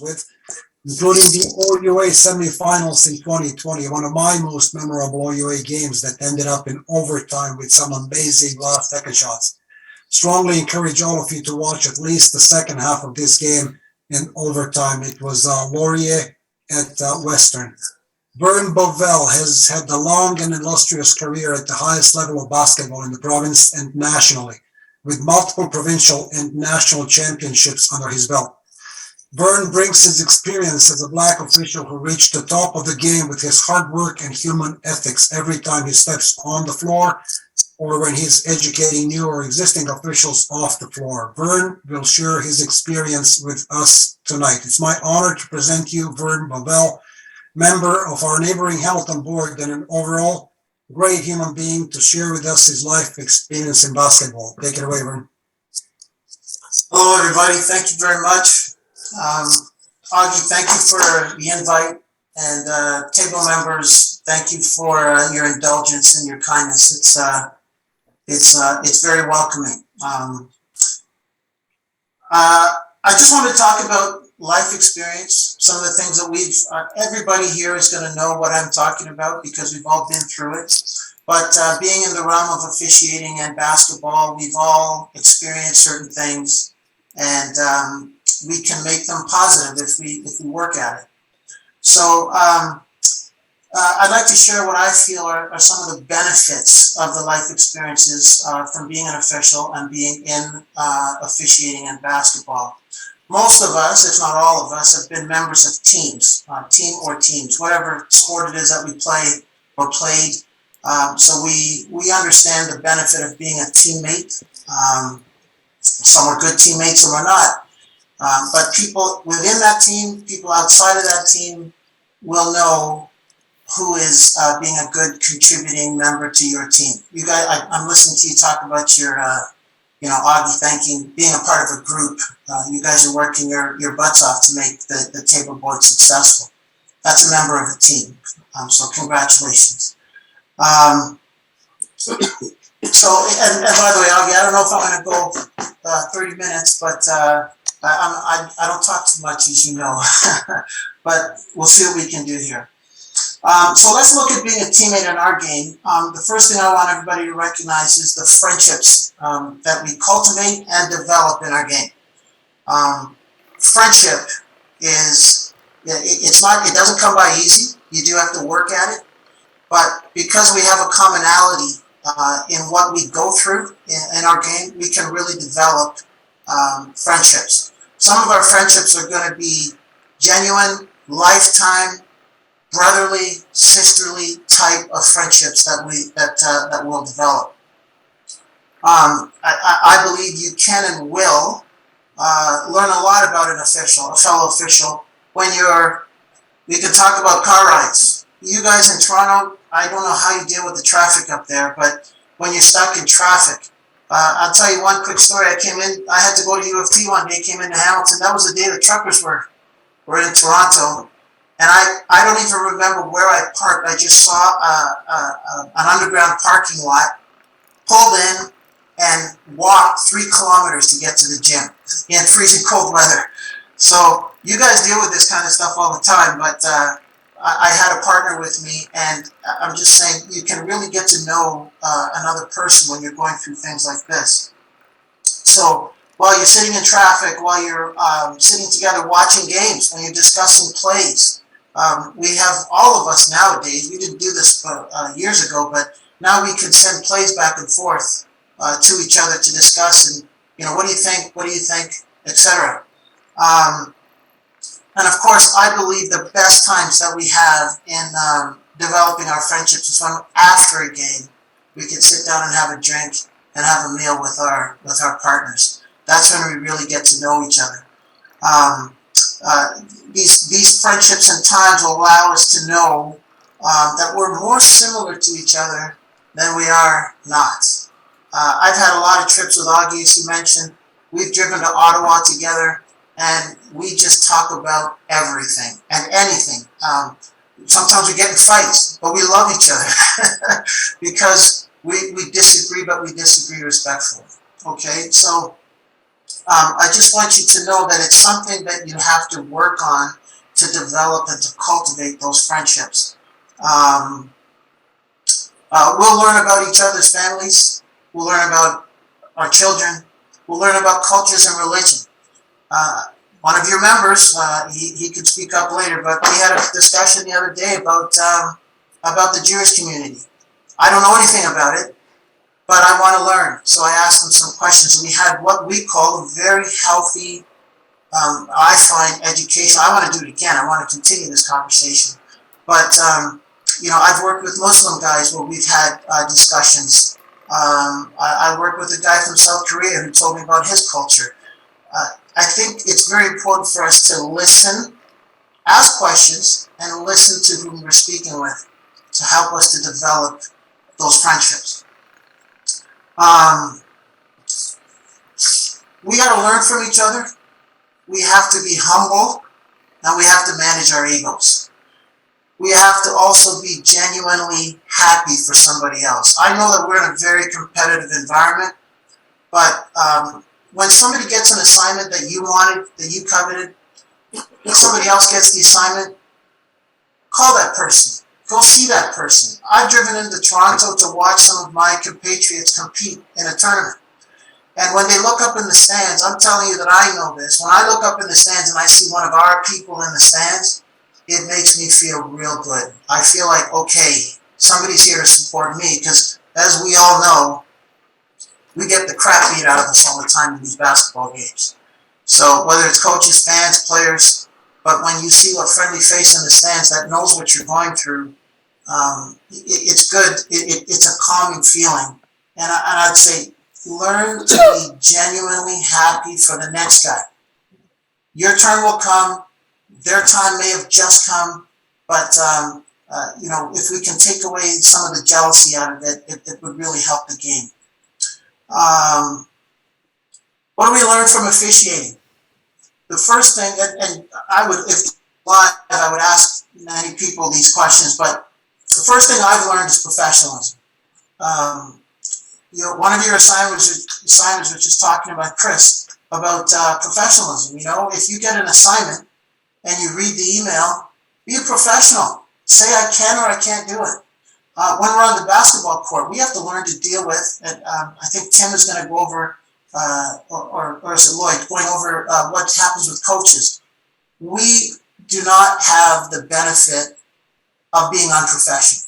with, including the OUA Semi Finals in 2020, one of my most memorable OUA games that ended up in overtime with some amazing last second shots. Strongly encourage all of you to watch at least the second half of this game in overtime. It was Laurain at Western. Vern Bovell has had a long and illustrious career at the highest level of basketball in the province and nationally, with multiple provincial and national championships under his belt. Vern brings his experience as a black official who reached the top of the game with his hard work and human ethics every time he steps on the floor or when he's educating new or existing officials off the floor. Vern will share his experience with us tonight. It's my honor to present you Vern Bovell, member of our neighboring Hamilton board and an overall great human being, to share with us his life experience in basketball. Take it away, Vern. Hello, everybody. Thank you very much. Oggie, thank you for the invite, and table members, thank you for your indulgence and your kindness. It's very welcoming. I just want to talk about life experience, some of the things that everybody here is going to know what I'm talking about because we've all been through it. But being in the realm of officiating and basketball, we've all experienced certain things, and we can make them positive if we work at it. So I'd like to share what I feel are some of the benefits of the life experiences from being an official and being in officiating and basketball. Most of us, if not all of us, have been members of teams, teams, whatever sport it is that we play or played. So we understand the benefit of being a teammate. Some are good teammates, some are not. But people within that team, people outside of that team will know who is being a good contributing member to your team. You guys, I'm listening to you talk about your, Oggie, being a part of a group. You guys are working your butts off to make the table board successful. That's a member of a team. So congratulations. So, and by the way, Oggie, I don't know if I'm going to go 30 minutes, but I don't talk too much, as you know, but we'll see what we can do here. So let's look at being a teammate in our game. The first thing I want everybody to recognize is the friendships that we cultivate and develop in our game. Friendship it doesn't come by easy. You do have to work at it, but because we have a commonality in what we go through in our game, we can really develop friendships. Some of our friendships are going to be genuine, lifetime, brotherly, sisterly type of friendships that will develop. I believe you can and will learn a lot about a fellow official, when we can talk about car rides. You guys in Toronto, I don't know how you deal with the traffic up there, but when you're stuck in traffic, I'll tell you one quick story. I had to go to U of T one day, came into Hamilton. That was the day the truckers were in Toronto. And I don't even remember where I parked. I just saw an underground parking lot, pulled in, and walked 3 kilometers to get to the gym in freezing cold weather. So you guys deal with this kind of stuff all the time, but I had a partner with me, and I'm just saying you can really get to know another person when you're going through things like this. So while you're sitting in traffic, while you're sitting together watching games, when you're discussing plays, we have, all of us nowadays, we didn't do this years ago, but now we can send plays back and forth to each other to discuss, and, what do you think, etc. And of course, I believe the best times that we have in developing our friendships is when after a game, we can sit down and have a drink and have a meal with our partners. That's when we really get to know each other. These friendships and times will allow us to know that we're more similar to each other than we are not. I've had a lot of trips with Oggie, as you mentioned. We've driven to Ottawa together, and we just talk about everything and anything. Sometimes we get in fights, but we love each other because we disagree, but we disagree respectfully. Okay, so I just want you to know that it's something that you have to work on to develop and to cultivate those friendships. We'll learn about each other's families. We'll learn about our children. We'll learn about cultures and religion. One of your members, he could speak up later, but we had a discussion the other day about the Jewish community. I don't know anything about it, but I want to learn. So I asked him some questions, and we had what we call a very healthy, I find, education. I want to do it again. I want to continue this conversation. But, I've worked with Muslim guys where we've had discussions. I worked with a guy from South Korea who told me about his culture. I think it's very important for us to listen, ask questions, and listen to whom we're speaking with to help us to develop those friendships. We got to learn from each other. We have to be humble, and we have to manage our egos. We have to also be genuinely happy for somebody else. I know that we're in a very competitive environment, but when somebody gets an assignment that you wanted, that you coveted, when somebody else gets the assignment, call that person. Go see that person. I've driven into Toronto to watch some of my compatriots compete in a tournament. And when they look up in the stands, I'm telling you that I know this. When I look up in the stands and I see one of our people in the stands, it makes me feel real good. I feel like, okay, somebody's here to support me, because as we all know, we get the crap beat out of us all the time in these basketball games. So whether it's coaches, fans, players, but when you see a friendly face in the stands that knows what you're going through, it's good. It's a calming feeling. And I'd say, learn to be genuinely happy for the next guy. Your turn will come. Their time may have just come, but if we can take away some of the jealousy out of it, it would really help the game. What do we learn from officiating? The first thing, and I would, if live, I would ask many people these questions, but the first thing I've learned is professionalism. One of your assigners was just talking about Chris, about professionalism. If you get an assignment and you read the email, be a professional. Say I can or I can't do it. When we're on the basketball court, we have to learn to deal with, and I think Tim is going to go over, or is it Lloyd, going over what happens with coaches. We do not have the benefit of being unprofessional.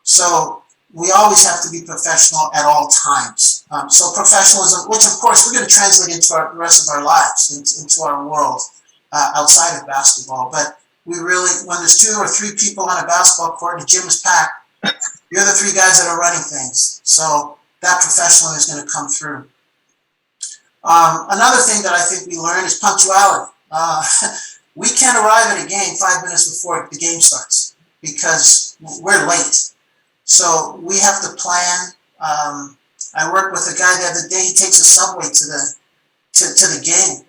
So we always have to be professional at all times. So professionalism, which of course we're going to translate into the rest of our lives, into our world outside of basketball. But we really, when there's 2 or 3 people on a basketball court and the gym is packed, you're the 3 guys that are running things. So that professionalism is going to come through. Another thing that I think we learn is punctuality. We can't arrive at a game 5 minutes before the game starts because we're late. So we have to plan. I worked with a guy the other day. He takes a subway to the game.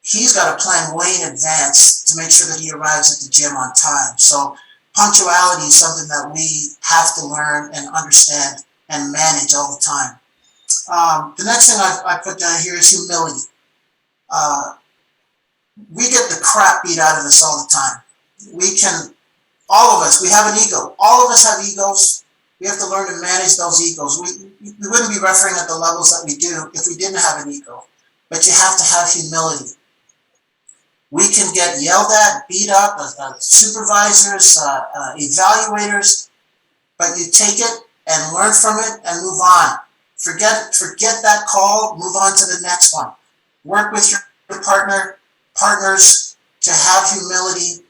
He's got to plan way in advance to make sure that he arrives at the gym on time. So punctuality is something that we have to learn and understand and manage all the time. The next thing I put down here is humility. We get the crap beat out of us all the time. All of us, we have an ego. All of us have egos. We have to learn to manage those egos. We wouldn't be refereeing at the levels that we do if we didn't have an ego. But you have to have humility. We can get yelled at, beat up, supervisors, evaluators, but you take it and learn from it and move on. Forget that call, move on to the next one. Work with your partners to have humility.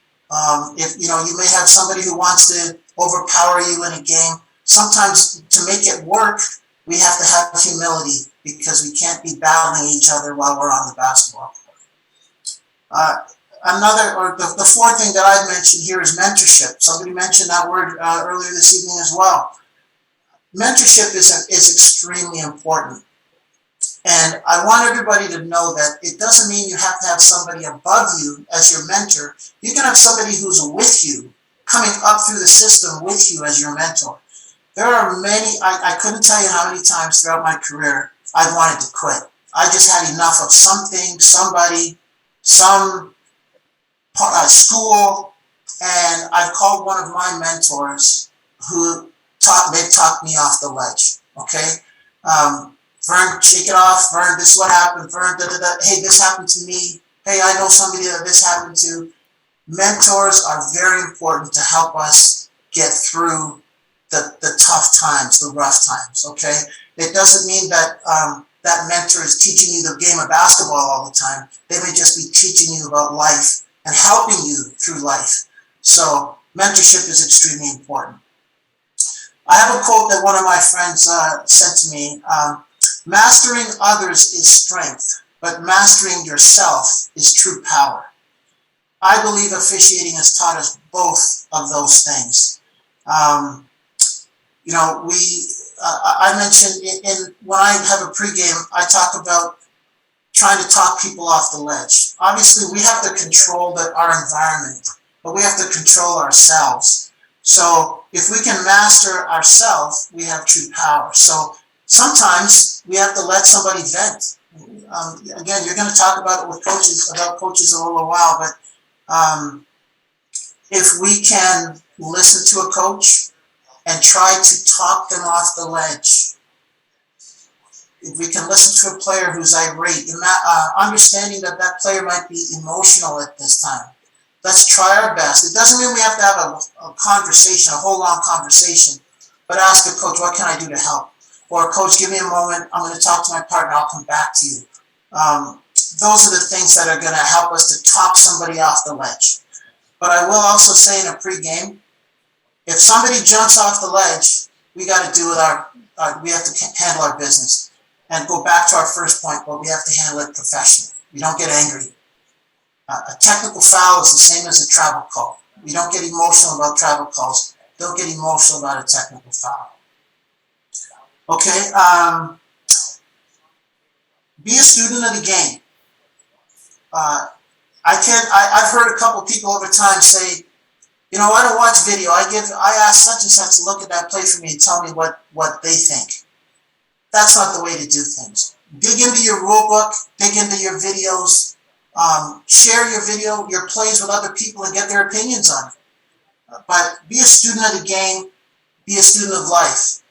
If you may have somebody who wants to overpower you in a game. Sometimes to make it work, we have to have humility because we can't be battling each other while we're on the basketball court. The fourth thing that I've mentioned here is mentorship. Somebody mentioned that word earlier this evening as well. Mentorship is extremely important. And I want everybody to know that it doesn't mean you have to have somebody above you as your mentor. You can have somebody who's with you, coming up through the system with you as your mentor. There are many, I couldn't tell you how many times throughout my career I wanted to quit. I just had enough of something, somebody, some school, and I called one of my mentors who they talked me off the ledge, okay? Vern, shake it off. Vern, this is what happened. Vern, hey, this happened to me. Hey, I know somebody that this happened to. Mentors are very important to help us get through the tough times, the rough times, okay? It doesn't mean that that mentor is teaching you the game of basketball all the time. They may just be teaching you about life and helping you through life. So mentorship is extremely important. I have a quote that one of my friends said to me, mastering others is strength, but mastering yourself is true power. I believe officiating has taught us both of those things. You know, I mentioned when I have a pregame, I talk about trying to talk people off the ledge. Obviously, we have to control our environment, but we have to control ourselves. So if we can master ourselves, we have true power. So sometimes we have to let somebody vent. Again, you're going to talk about it with coaches, in a little while, but if we can listen to a coach and try to talk them off the ledge, if we can listen to a player who's irate, understanding that that player might be emotional at this time, let's try our best. It doesn't mean we have to have a conversation, a whole long conversation, but ask the coach, what can I do to help? Or, coach, give me a moment, I'm going to talk to my partner, I'll come back to you. Those are the things that are going to help us to talk somebody off the ledge. But I will also say in a pregame, if somebody jumps off the ledge, we got to do with we have to handle our business. And go back to our first point, but we have to handle it professionally. We don't get angry. A technical foul is the same as a travel call. We don't get emotional about travel calls. Don't get emotional about a technical foul. Okay, be a student of the game. I've heard a couple people over time say, you know, I don't watch video. I ask such and such to look at that play for me and tell me what they think. That's not the way to do things. Dig into your rule book, dig into your videos, share your plays with other people and get their opinions on it. But be a student of the game, be a student of life.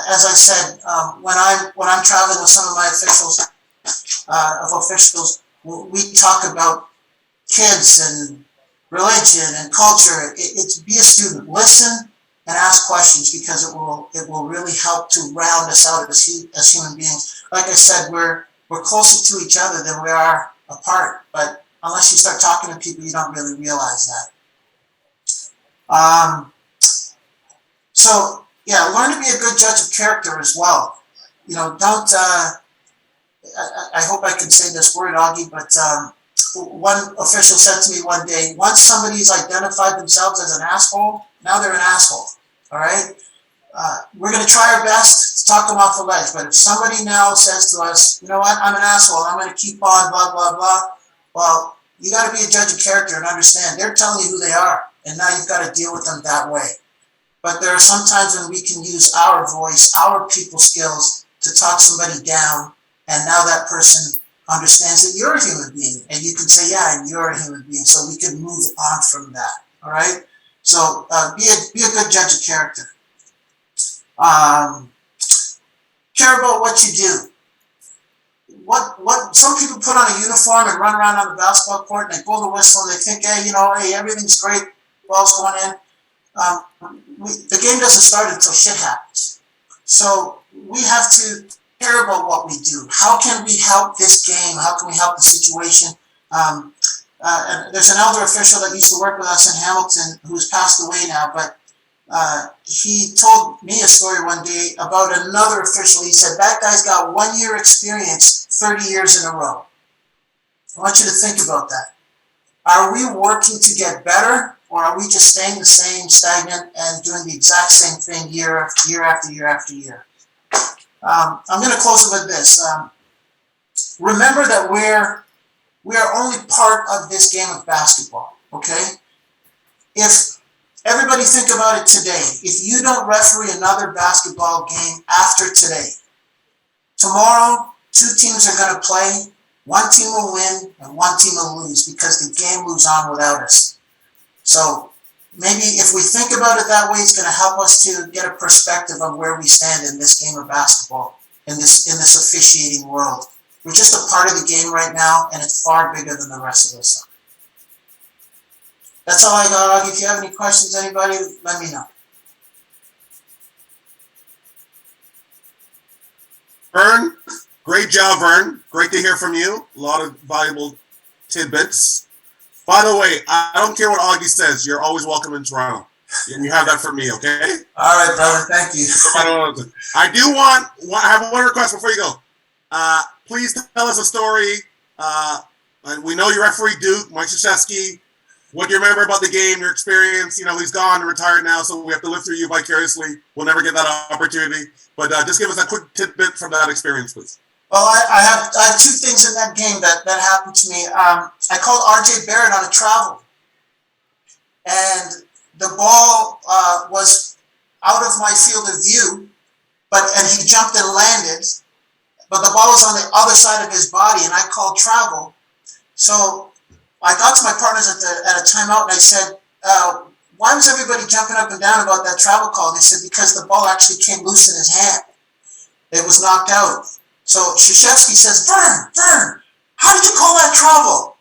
As I said, when I'm traveling with some of my officials, we talk about kids and religion and culture. It's be a student, listen and ask questions, because it will really help to round us out as human beings. Like I said, we're closer to each other than we are apart. But unless you start talking to people, you don't really realize that. So yeah, learn to be a good judge of character as well. You know, don't. I hope I can say this word, Oggie, but one official said to me one day, once somebody's identified themselves as an asshole, now they're an asshole. All right? We're going to try our best to talk them off the ledge, but if somebody now says to us, you know what, I'm an asshole, I'm going to keep on, blah, blah, blah, well, you got to be a judge of character and understand they're telling you who they are, and now you've got to deal with them that way. But there are some times when we can use our voice, our people skills to talk somebody down, and now that person understands that you're a human being, and you can say, yeah, and you're a human being, so we can move on from that, all right? So be a good judge of character. Care about what you do. What some people put on a uniform and run around on the basketball court and they blow the whistle and they think, hey, you know, hey, everything's great, ball's going in. The game doesn't start until shit happens. So we have to care about what we do. How can we help this game? How can we help the situation? And there's an elder official that used to work with us in Hamilton who's passed away now, but he told me a story one day about another official. He said, that guy's got 1 year experience 30 years in a row. I want you to think about that. Are we working to get better, or are we just staying the same, stagnant, and doing the exact same thing year after year after year after year? I'm going to close it with this. Remember that we are only part of this game of basketball, okay? If everybody think about it today, if you don't referee another basketball game after today, tomorrow two teams are going to play. One team will win and one team will lose because the game moves on without us. So maybe if we think about it that way, it's going to help us to get a perspective of where we stand in this game of basketball, in this officiating world. We're just a part of the game right now, and it's far bigger than the rest of us. That's all I got, Oggie. If you have any questions, anybody, let me know. Vern, great job, Vern. Great to hear from you. A lot of valuable tidbits. By the way, I don't care what Oggie says. You're always welcome in Toronto. And you have that from me, okay? All right, brother. Thank you. I do want I have one request before you go. Please tell us a story. And we know you referee Duke, Mike Krzyzewski. What do you remember about the game, your experience? You know, he's gone and retired now, so we have to live through you vicariously. We'll never get that opportunity. But just give us a quick tidbit from that experience, please. Well, I have two things in that game that happened to me. I called RJ Barrett on a travel, and the ball was out of my field of view, and he jumped and landed, but the ball was on the other side of his body, and I called travel. So I got to my partners at a timeout, and I said, why was everybody jumping up and down about that travel call? They said, because the ball actually came loose in his hand. It was knocked out. So Krzyzewski says, Vern, how did you call that travel?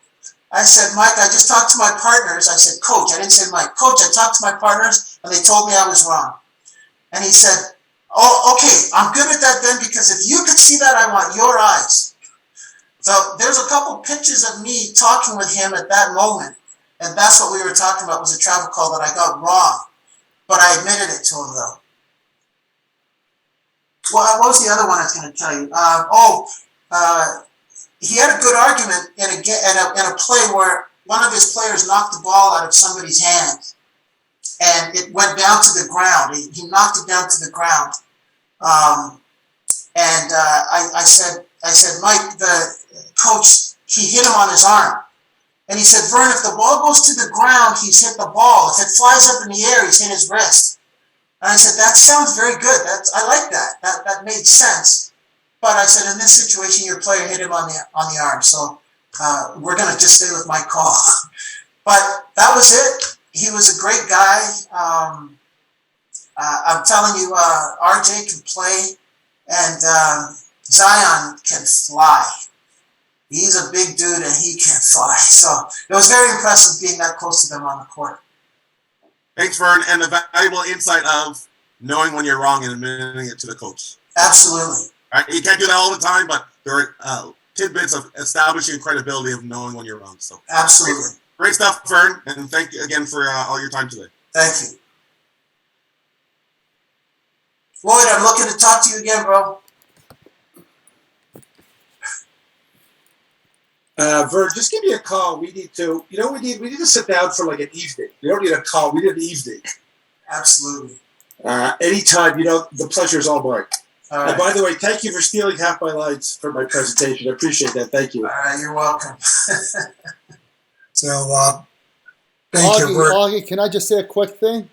I said, Mike, I just talked to my partners. I said, Coach. I didn't say Mike. Coach, I talked to my partners, and they told me I was wrong. And he said, oh, okay, I'm good at that then, because if you could see that, I want your eyes. So there's a couple pictures of me talking with him at that moment, and that's what we were talking about, was a travel call that I got wrong. But I admitted it to him, though. Well, what was the other one I was going to tell you? He had a good argument in a play where one of his players knocked the ball out of somebody's hand, and it went down to the ground. He knocked it down to the ground. I said, Mike, the coach, he hit him on his arm. And he said, Vern, if the ball goes to the ground, he's hit the ball. If it flies up in the air, he's hit his wrist. And I said, that sounds very good. I like that. That made sense. But I said, in this situation, your player hit him on the arm. So we're going to just stay with my call. But that was it. He was a great guy. I'm telling you, RJ can play, and Zion can fly. He's a big dude, and he can fly. So it was very impressive being that close to them on the court. Thanks, Vern, and the valuable insight of knowing when you're wrong and admitting it to the coach. Absolutely. Right? You can't do that all the time, but there are tidbits of establishing credibility of knowing when you're wrong. So absolutely. Great stuff, Vern, and thank you again for all your time today. Thank you. Lloyd, I'm looking to talk to you again, bro. Vern, just give me a call. We need to, we need to sit down for like an evening. You don't need a call. We need an evening. Absolutely. Anytime, the pleasure is all mine. All right. And by the way, thank you for stealing half my lines for my presentation. I appreciate that. Thank you. All right, you're welcome. So, thank you, Vern. Oggie, can I just say a quick thing?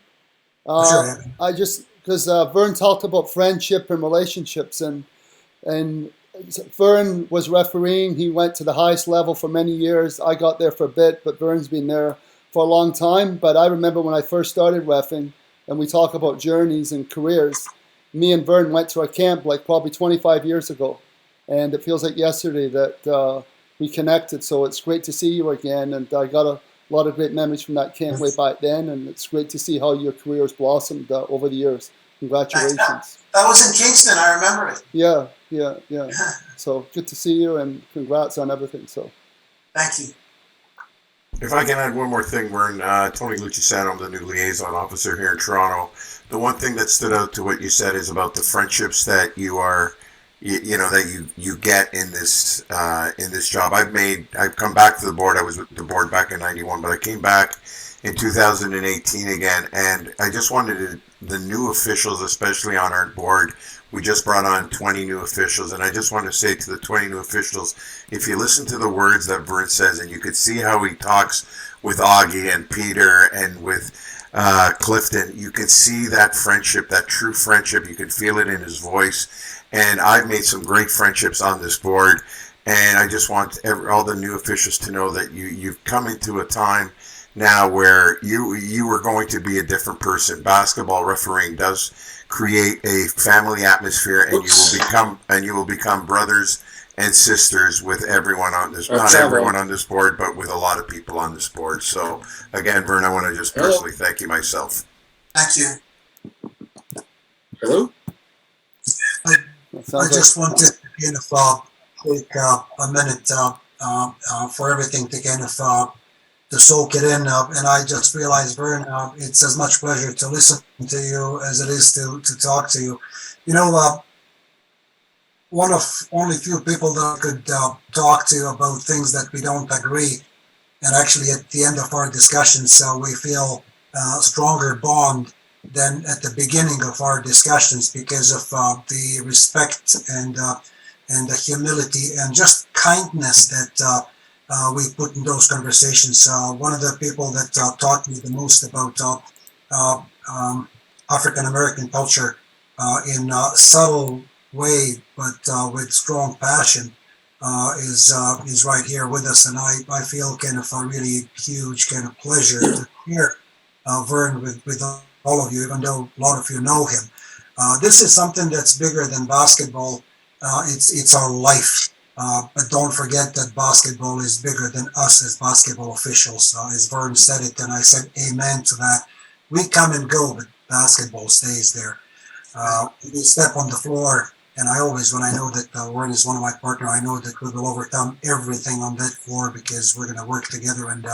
Sure. Because Vern talked about friendship and relationships, and Vern was refereeing. He went to the highest level for many years. I got there for a bit, but Vern's been there for a long time. But I remember when I first started reffing, and we talk about journeys and careers, me and Vern went to a camp like probably 25 years ago. And it feels like yesterday that we connected. So it's great to see you again. And I got a lot of great memories from that camp way back then. And it's great to see how your career has blossomed over the years. Congratulations. That was in Kingston. I remember it. Yeah. So good to see you, and congrats on everything. So, thank you. If I can add one more thing, Vern, Tony Lucisano, I'm the new liaison officer here in Toronto. The one thing that stood out to what you said is about the friendships that you get in this job. I've come back to the board. I was with the board back in '91, but I came back in 2018 again, and I just wanted the new officials, especially on our board. We just brought on 20 new officials, and I just want to say to the 20 new officials, if you listen to the words that Vern says, and you could see how he talks with Oggie and Peter and with Clifton, you can see that friendship, that true friendship. You can feel it in his voice. And I've made some great friendships on this board. And I just want all the new officials to know that you've come into a time now where you are going to be a different person. Basketball refereeing does create a family atmosphere, and you will become brothers and sisters with everyone on this, not everyone on this board, but with a lot of people on this board. So again, Vern, I want to just personally thank you myself. Thank you. Hello? I just wanted to kind of take a minute for everything to kind of to soak it in, and I just realized, Vern, it's as much pleasure to listen to you as it is to talk to you. You know, one of only few people that I could talk to about things that we don't agree, and actually at the end of our discussions, we feel a stronger bond than at the beginning of our discussions because of the respect and the humility and just kindness that we put in those conversations. One of the people that taught me the most about African American culture in a subtle way, but with strong passion, is right here with us, and I feel kind of a really huge kind of pleasure to hear Vern with all of you, even though a lot of you know him. This is something that's bigger than basketball. It's our life. But don't forget that basketball is bigger than us as basketball officials. As Vern said it, and I said amen to that. We come and go, but basketball stays there. We step on the floor, and I always, when I know that Vern is one of my partners, I know that we will overcome everything on that floor because we're going to work together, and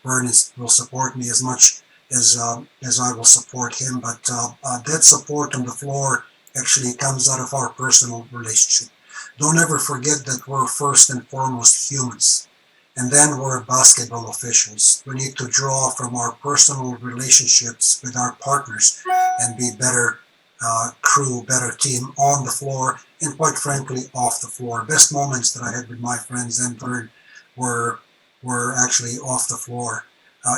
Vern will support me as much as I will support him. But that support on the floor actually comes out of our personal relationship. Don't ever forget that we're first and foremost humans, and then we're basketball officials. We need to draw from our personal relationships with our partners and be better crew, better team on the floor, and quite frankly, off the floor. Best moments that I had with my friends and Vern were actually off the floor.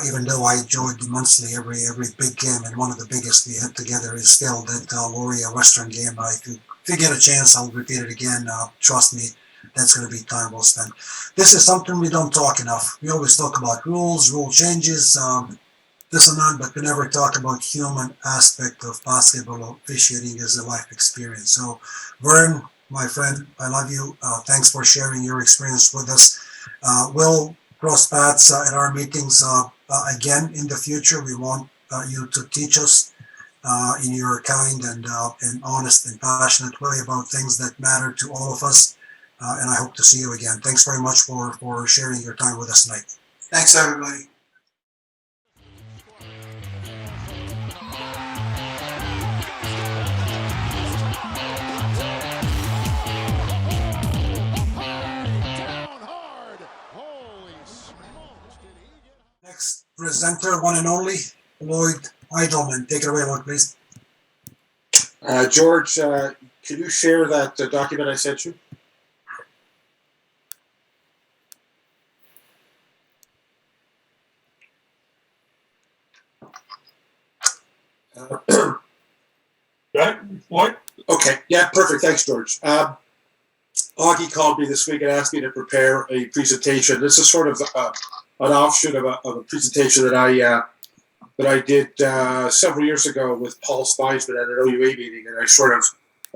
Even though I enjoyed immensely every big game, and one of the biggest we had together is still that Laurain Western game. If you get a chance, I'll repeat it again. Trust me, that's going to be time well spent. This is something we don't talk enough. We always talk about rules, rule changes, this and that, but we never talk about human aspect of basketball officiating as a life experience. So, Vern, my friend, I love you. Thanks for sharing your experience with us. We'll cross paths at our meetings again in the future. We want you to teach us in your kind and honest and passionate way about things that matter to all of us. And I hope to see you again. Thanks very much for sharing your time with us tonight. Thanks, everybody. Next presenter, one and only, Lloyd Eidelman. Take it away, Lloyd, please. George, can you share that document I sent you? Right? What? Okay, yeah, perfect. Thanks, George. Oggie called me this week and asked me to prepare a presentation. This is sort of an offshoot of a presentation that I did several years ago with Paul Spiesman at an OUA meeting, and I sort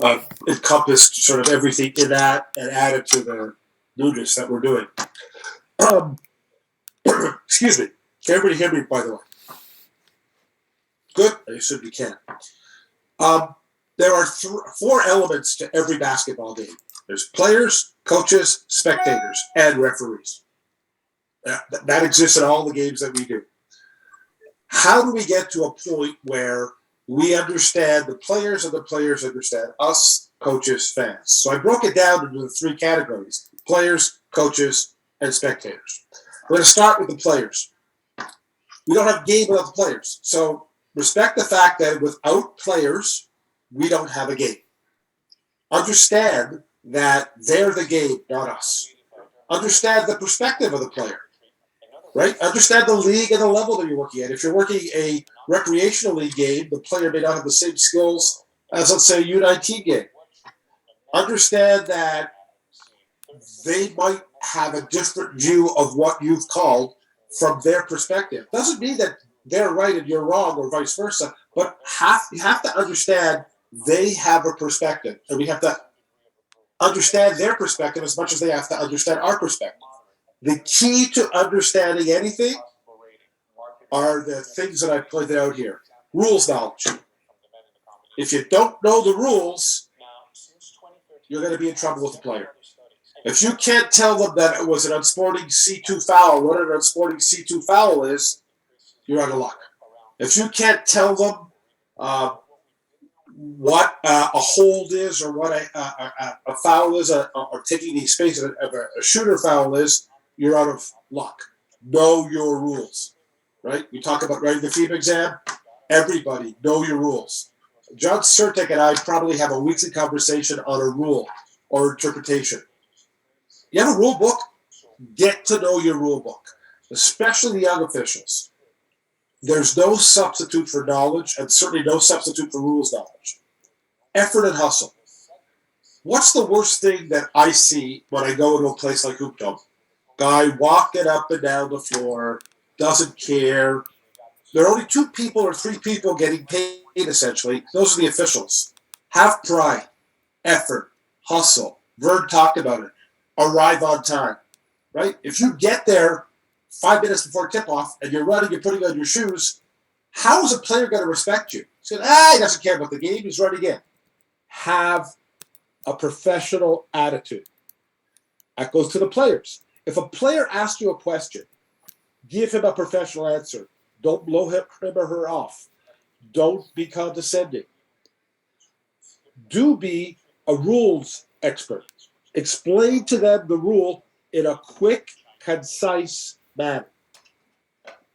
of encompassed sort of everything in that and added to the newness that we're doing. Excuse me. Can everybody hear me, by the way? Good? I assume you can. There are four elements to every basketball game. There's players, coaches, spectators, and referees. That exists in all the games that we do. How do we get to a point where we understand the players and the players understand us, coaches, fans? So I broke it down into the three categories: players, coaches, and spectators. We're going to start with the players. We don't have a game without the players. So respect the fact that without players, we don't have a game. Understand that they're the game, not us. Understand the perspective of the player. right? Understand the league and the level that you're working at. If you're working a recreational league game, the player may not have the same skills as, let's say, a U19 game. Understand that they might have a different view of what you've called from their perspective. Doesn't mean that they're right and you're wrong or vice versa, but you have to understand they have a perspective, and we have to understand their perspective as much as they have to understand our perspective. The key to understanding anything are the things that I pointed out here. Rules knowledge. If you don't know the rules, you're going to be in trouble with the player. If you can't tell them that it was an unsporting C2 foul, what an unsporting C2 foul is, you're out of luck. If you can't tell them what a hold is or what a foul is, or taking the space of a shooter foul is, you're out of luck. Know your rules, right? We talk about writing the FEMA exam. Everybody, know your rules. John Surtek and I probably have a weekly conversation on a rule or interpretation. You have a rule book? Get to know your rule book, especially the young officials. There's no substitute for knowledge, and certainly no substitute for rules knowledge. Effort and hustle. What's the worst thing that I see when I go into a place like Hoopdome? Guy walking up and down the floor, doesn't care. There are only 2 people or 3 people getting paid, essentially. Those are the officials. Have pride, effort, hustle. Vern talked about it. Arrive on time, right? If you get there 5 minutes before tip-off and you're running, you're putting on your shoes, how is a player going to respect you? He's going, he doesn't care about the game. He's running in. Have a professional attitude. That goes to the players. If a player asks you a question, give him a professional answer. Don't blow him or her off. Don't be condescending. Do be a rules expert. Explain to them the rule in a quick, concise manner.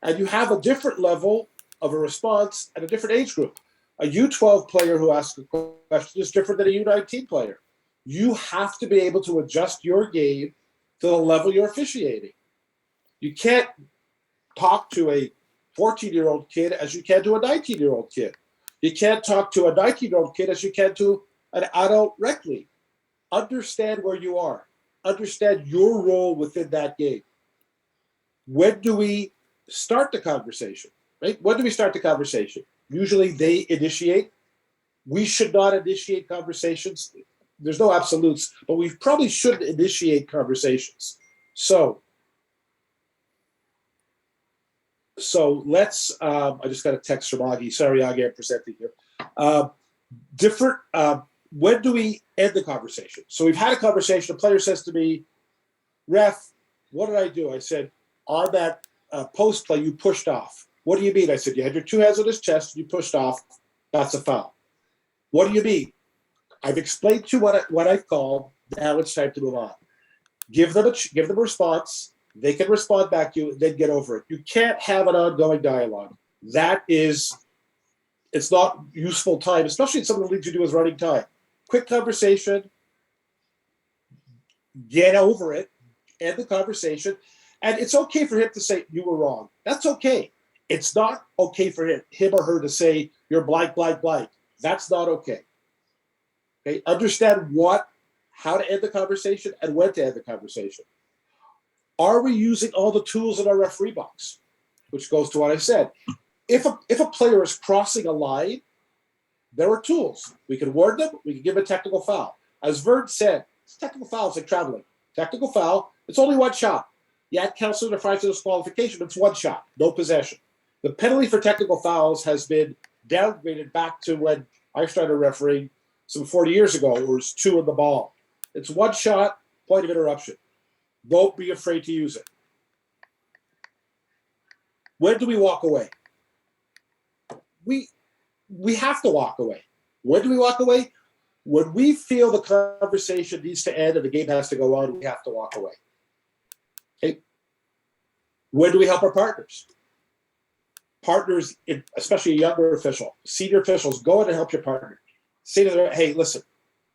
And you have a different level of a response at a different age group. A U12 player who asks a question is different than a U19 player. You have to be able to adjust your game to the level you're officiating. You can't talk to a 14-year-old kid as you can to a 19-year-old kid. You can't talk to a 19-year-old kid as you can to an adult rec league. Understand where you are. Understand your role within that game. When do we start the conversation? Right? When do we start the conversation? Usually they initiate. We should not initiate conversations. There's no absolutes, but we probably should initiate conversations. So let's, I just got a text from Oggie. Sorry, Oggie, I'm presenting here. When do we end the conversation? So we've had a conversation. A player says to me, "Ref, what did I do?" I said, "On that post play, you pushed off." "What do you mean?" I said, "You had your 2 hands on his chest, you pushed off. That's a foul." "What do you mean?" "I've explained to you what I've called. Now it's time to move on." Give them a response. They can respond back to you, then get over it. You can't have an ongoing dialogue. It's not useful time, especially in some of the leagues you do as running time. Quick conversation, get over it, end the conversation. And it's okay for him to say, "You were wrong." That's okay. It's not okay for him or her to say, "You're blank, blank, blank." That's not okay. Okay, understand how to end the conversation and when to end the conversation. Are we using all the tools in our referee box? Which goes to what I said. If a player is crossing a line, there are tools. We can warn them. We can give a technical foul. As Vern said, technical foul is like traveling. Technical foul, it's only 1 shot. Yeah, it counts as a fractional disqualification, but it's 1 shot, no possession. The penalty for technical fouls has been downgraded back to when I started refereeing some 40 years ago. It was 2 in the ball. It's 1 shot, point of interruption. Don't be afraid to use it. When do we walk away? We have to walk away. When do we walk away? When we feel the conversation needs to end and the game has to go on, we have to walk away. Okay? When do we help our partners? Partners, especially a younger official, senior officials, go in and help your partner. Say to them, "Hey, listen,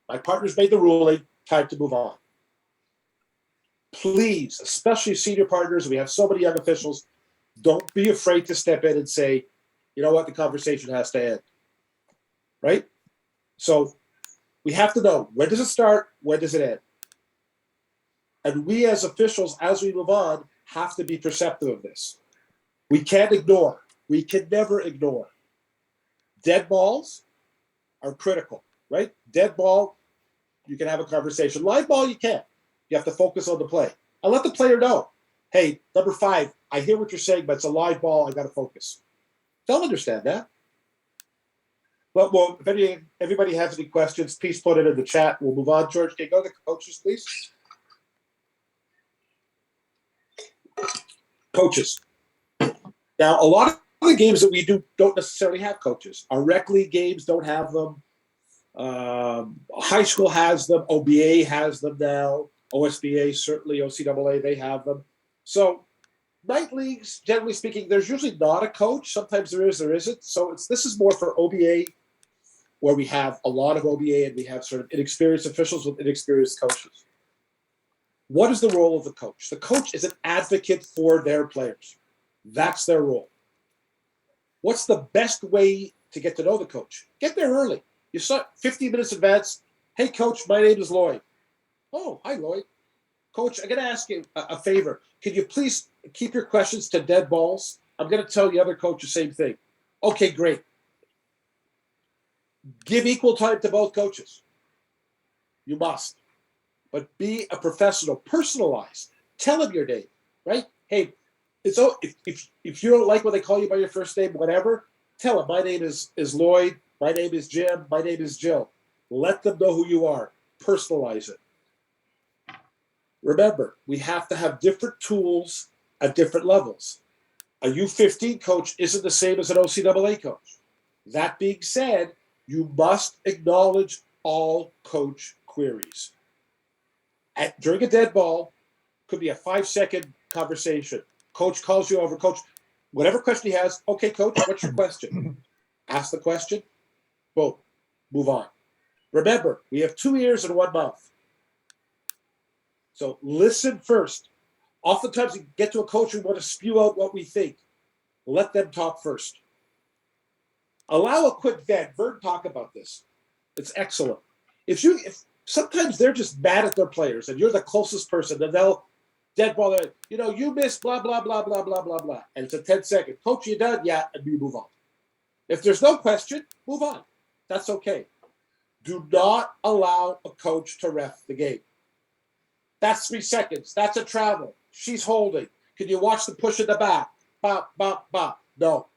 my partner's made the ruling, time to move on." please, especially senior partners, we have so many young officials, don't be afraid to step in and say, you know what, the conversation has to end. Right? So we have to know, when does it start? When does it end? And we as officials, as we move on, have to be perceptive of this. We can't ignore. We can never ignore. Dead balls are critical, right? Dead ball, you can have a conversation. Live ball, you can't. You have to focus on the play. And let the player know, hey, number 5, I hear what you're saying, but it's a live ball. I got to focus. They'll understand that. Well, if everybody has any questions, please put it in the chat. We'll move on. George, can you go to the coaches, please? Coaches. Now, a lot of the games that we do don't necessarily have coaches. Our rec league games don't have them. High school has them. OBA has them now. OSBA, certainly OCAA, they have them. So night leagues, generally speaking, there's usually not a coach. Sometimes there is, there isn't. So this is more for OBA, where we have a lot of OBA and we have sort of inexperienced officials with inexperienced coaches. What is the role of the coach? The coach is an advocate for their players. That's their role. What's the best way to get to know the coach? Get there early. You saw 15 minutes in advance. Hey, coach, my name is Lloyd. Oh, hi, Lloyd. Coach, I'm going to ask you a favor. Could you please keep your questions to dead balls? I'm going to tell the other coach the same thing. Okay, great. Give equal time to both coaches. You must. But be a professional. Personalize. Tell them your name, right? Hey, it's if you don't like when they call you by your first name, whatever, tell them, my name is Lloyd. My name is Jim. My name is Jill. Let them know who you are. Personalize it. Remember, we have to have different tools at different levels. A U15 coach isn't the same as an OCAA coach. That being said, you must acknowledge all coach queries. During a dead ball, could be a 5-second conversation. Coach calls you over. Coach, whatever question he has, okay, coach, what's your question? Ask the question. Boom. Move on. Remember, we have 2 ears and 1 mouth. So listen first. Oftentimes we get to a coach and want to spew out what we think. Let them talk first. Allow a quick vent. Vern talk about this. It's excellent. If sometimes they're just mad at their players and you're the closest person, and they'll dead ball, you missed blah, blah, blah, blah, blah, blah, blah. And it's a 10-second. Coach, you done? Yeah, and we move on. If there's no question, move on. That's okay. Do not allow a coach to ref the game. That's 3 seconds. That's a travel. She's holding. Can you watch the push in the back? Bop, bop, bop. No.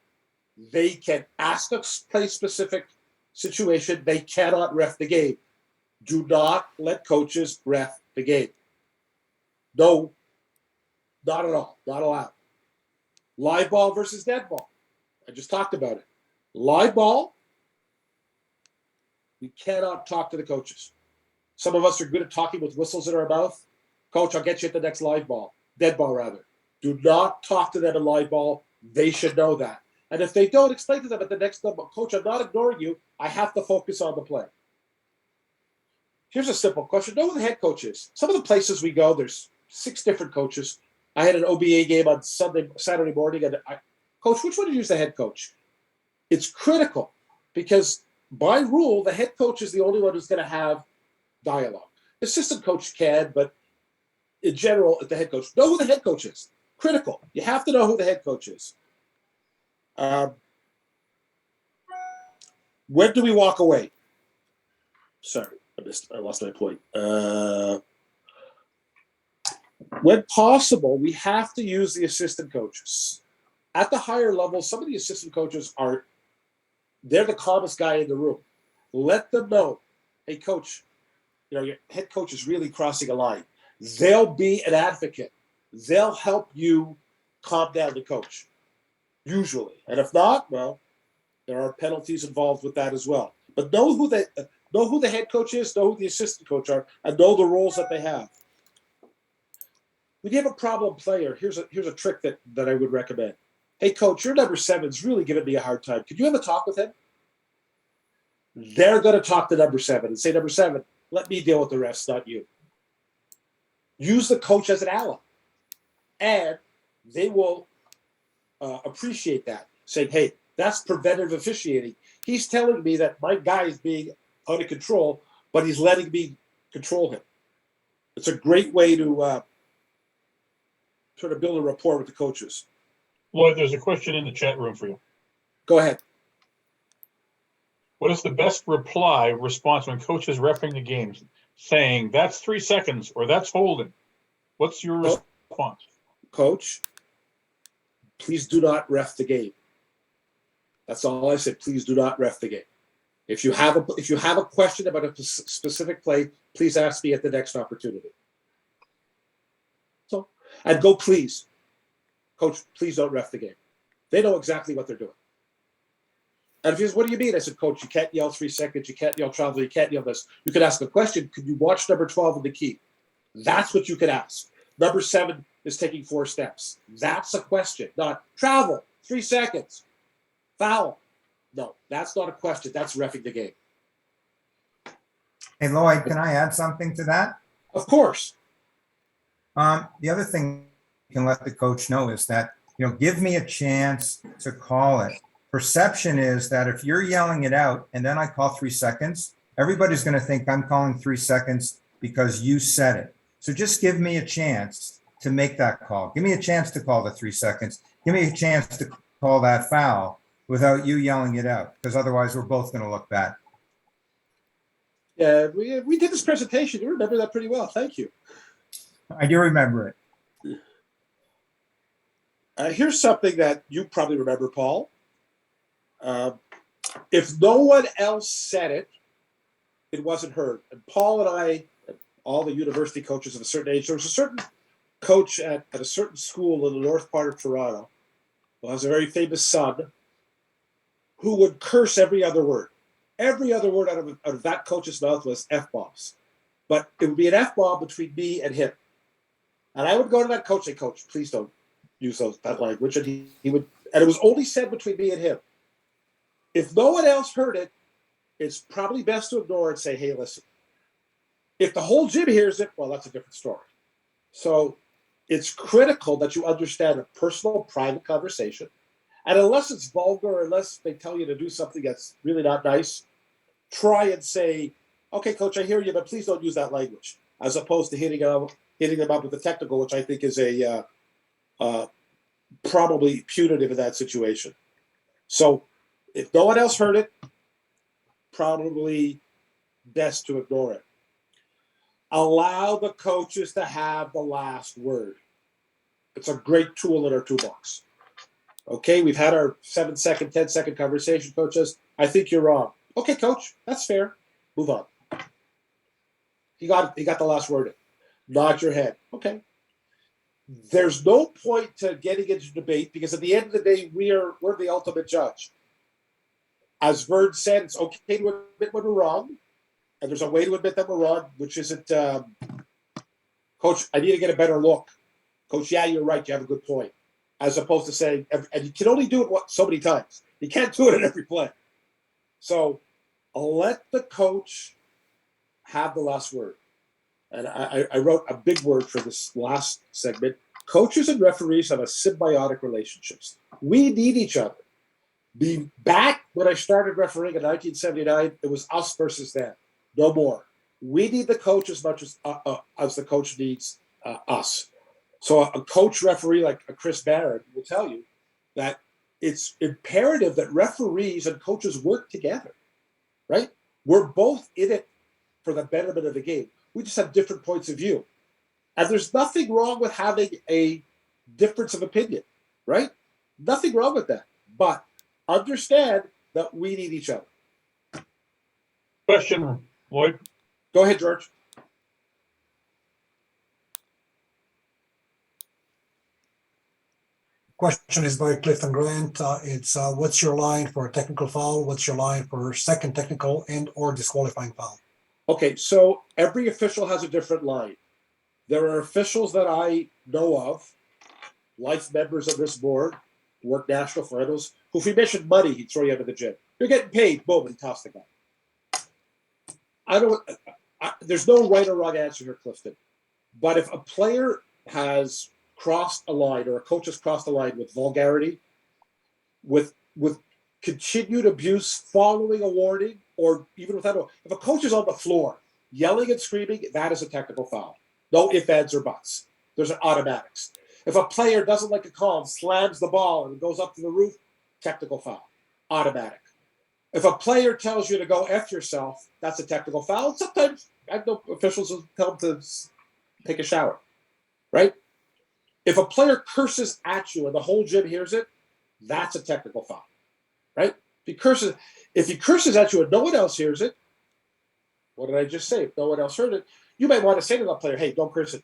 They can ask a play-specific situation. They cannot ref the game. Do not let coaches ref the game. No. Not at all. Not allowed. Live ball versus dead ball. I just talked about it. Live ball, we cannot talk to the coaches. Some of us are good at talking with whistles in our mouth. Coach, I'll get you at the next live ball. Dead ball, rather. Do not talk to them in live ball. They should know that. And if they don't, explain to them at the next level, Coach, I'm not ignoring you. I have to focus on the play. Here's a simple question. Know who the head coach is. Some of the places we go, there's 6 different coaches. I had an OBA game on Saturday morning, and Coach, which one do you use the head coach? It's critical because by rule, the head coach is the only one who's going to have dialogue. Assistant coach can, but in general, the head coach. Know who the head coach is. Critical. You have to know who the head coach is. When do we walk away? Sorry, I lost my point. When possible, we have to use the assistant coaches. At the higher level, some of the assistant coaches they're the calmest guy in the room. Let them know, hey, coach, your head coach is really crossing a line. They'll be an advocate. They'll help you calm down the coach, usually. And if not, well, there are penalties involved with that as well. But know who the head coach is, know who the assistant coach are, and know the roles that they have. When you have a problem player, here's a trick that I would recommend. Hey, coach, your number 7's really giving me a hard time. Could you have a talk with him? They're going to talk to number 7 and say, number 7, let me deal with the refs, not you. use the coach as an ally. And they will appreciate that, saying, hey, that's preventative officiating. He's telling me that my guy is being out of control, but he's letting me control him. It's a great way to sort of build a rapport with the coaches. Lloyd, there's a question in the chat room for you. Go ahead. What is the best response when coach is refereeing the games, saying that's 3 seconds or that's holding? What's your response? Coach, please do not ref the game. That's all I said. Please do not ref the game. If you have a question about a specific play, please ask me at the next opportunity. So, and go please. Coach, please don't ref the game. They know exactly what they're doing. And if he says, what do you mean? I said, Coach, you can't yell 3 seconds, you can't yell travel, you can't yell this. You could ask a question, could you watch number 12 in the key? That's what you could ask. Number 7 is taking 4 steps. That's a question, not travel, 3 seconds, foul. No, that's not a question. That's reffing the game. Hey, Lloyd, can I add something to that? Of course. The other thing you can let the coach know is that, give me a chance to call it. Perception is that if you're yelling it out and then I call 3 seconds, everybody's going to think I'm calling 3 seconds because you said it. So just give me a chance to make that call. Give me a chance to call the 3 seconds. Give me a chance to call that foul without you yelling it out, because otherwise we're both going to look bad. Yeah, we did this presentation. You remember that pretty well. Thank you. I do remember it. Here's something that you probably remember, Paul. If no one else said it, it wasn't heard. And Paul and I, all the university coaches of a certain age, there was a certain coach at a certain school in the north part of Toronto who has a very famous son who would curse every other word. Every other word out of that coach's mouth was F-bombs. But it would be an F-bomb between me and him. And I would go to that coach and say, Coach, please don't use that language. And he would, and it was only said between me and him. If no one else heard it, it's probably best to ignore it and say, hey, listen. If the whole gym hears it, well, that's a different story. So it's critical that you understand a personal, private conversation. And unless it's vulgar, unless they tell you to do something that's really not nice, try and say, okay, Coach, I hear you, but please don't use that language, as opposed to hitting them up with the technical, which I think is a probably punitive in that situation. So if no one else heard it, probably best to ignore it. Allow the coaches to have the last word. It's a great tool in our toolbox. Okay, we've had our 7-second, 10-second conversation, coaches. I think you're wrong. Okay, Coach, that's fair. Move on. He got the last word in. Nod your head. Okay. There's no point to getting into debate because at the end of the day, we're the ultimate judge. As Vern said, it's okay to admit when we're wrong, and there's a way to admit that we're wrong, which isn't, Coach, I need to get a better look. Coach, yeah, you're right. You have a good point. As opposed to saying, and you can only do it so many times. You can't do it at every play. So let the coach have the last word. And I wrote a big word for this last segment. Coaches and referees have a symbiotic relationships. We need each other. Back when I started refereeing in 1979, it was us versus them. No more. We need the coach as much as the coach needs us. So a coach referee like a Chris Barrett will tell you that it's imperative that referees and coaches work together, right? We're both in it for the betterment of the game. We just have different points of view. And there's nothing wrong with having a difference of opinion, right? Nothing wrong with that. But understand that we need each other. Question, Lloyd. Go ahead, George. Question is by Clifton Grant. It's what's your line for a technical foul? What's your line for second technical and or disqualifying foul? Okay, so every official has a different line. There are officials that I know of, life members of this board, work national finals, who if you mentioned money, he'd throw you out of the gym. You're getting paid, boom, and toss the guy. There's no right or wrong answer here, Clifton. But if a player has crossed a line or a coach has crossed a line with vulgarity, with continued abuse following a warning, or even without a, if a coach is on the floor yelling and screaming, that is a technical foul. No ifs, ands, or buts. There's an automatics. If a player doesn't like a call and slams the ball and goes up to the roof, technical foul, automatic. If a player tells you to go F yourself, that's a technical foul. Sometimes I know officials will tell them to take a shower, right? If a player curses at you and the whole gym hears it, that's a technical foul, right? If he curses at you and no one else hears it, what did I just say? If no one else heard it, you might want to say to the player, hey, don't curse it,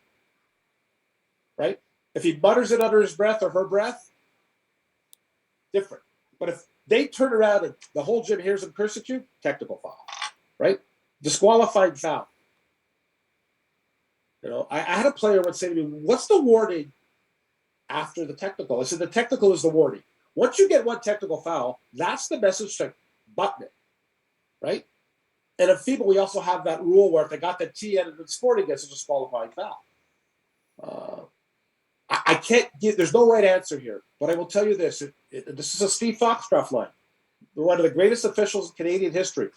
right? If he mutters it under his breath or her breath, different. But if they turn around and the whole gym hears him curse at you, technical foul, right? Disqualifying foul. You know, I had a player once say to me, what's the warning after the technical? I said, the technical is the warning. Once you get one technical foul, that's the message to button it, right? And in FIBA, we also have that rule where if they got the T ended in sporting, it's a disqualifying foul. I can't give, there's no right answer here, but I will tell you this. This is a Steve Foxcroft line. They're one of the greatest officials in Canadian history.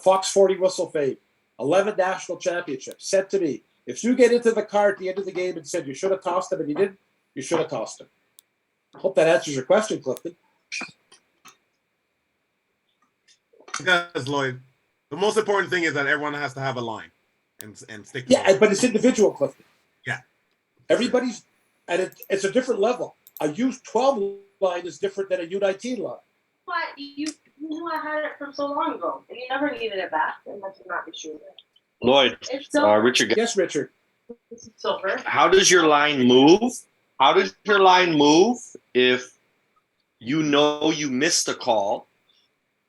Fox 40 whistle fame, 11 national championships. Said to me, if you get into the car at the end of the game and said you should have tossed him and you didn't, you should have tossed him. Hope that answers your question, Clifton. Yes, Lloyd. The most important thing is that everyone has to have a line and stick to Yeah, it. but it's individual, Clifton. Yeah. Everybody's, and it's a different level. A U12 line is different than a U19 line. But you knew I had it from so long ago, and you never needed it back. And that should not be true. Lloyd, It's silver. Richard, Yes, Richard. This is silver. how does your line move? How does your line move if you know you missed a call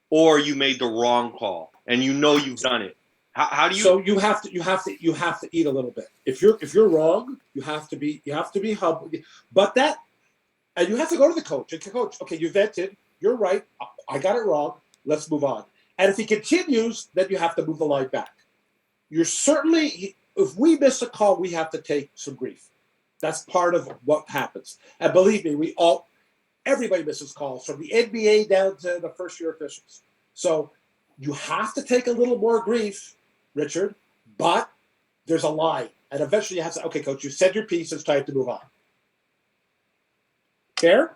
or you made the wrong call and you know you've done it? How do you? So you have to eat a little bit. If you're wrong, you have to be humble. But that, and you have to go to the coach and coach. Okay, you vented. You're right. I got it wrong. Let's move on. And if he continues, then you have to move the line back. You're certainly, if we miss a call, we have to take some grief. That's part of what happens. And believe me, everybody misses calls from the NBA down to the first year officials. So you have to take a little more grief, Richard, but there's a line. And eventually you have to say, okay, coach, you said your piece, it's time to move on. Fair?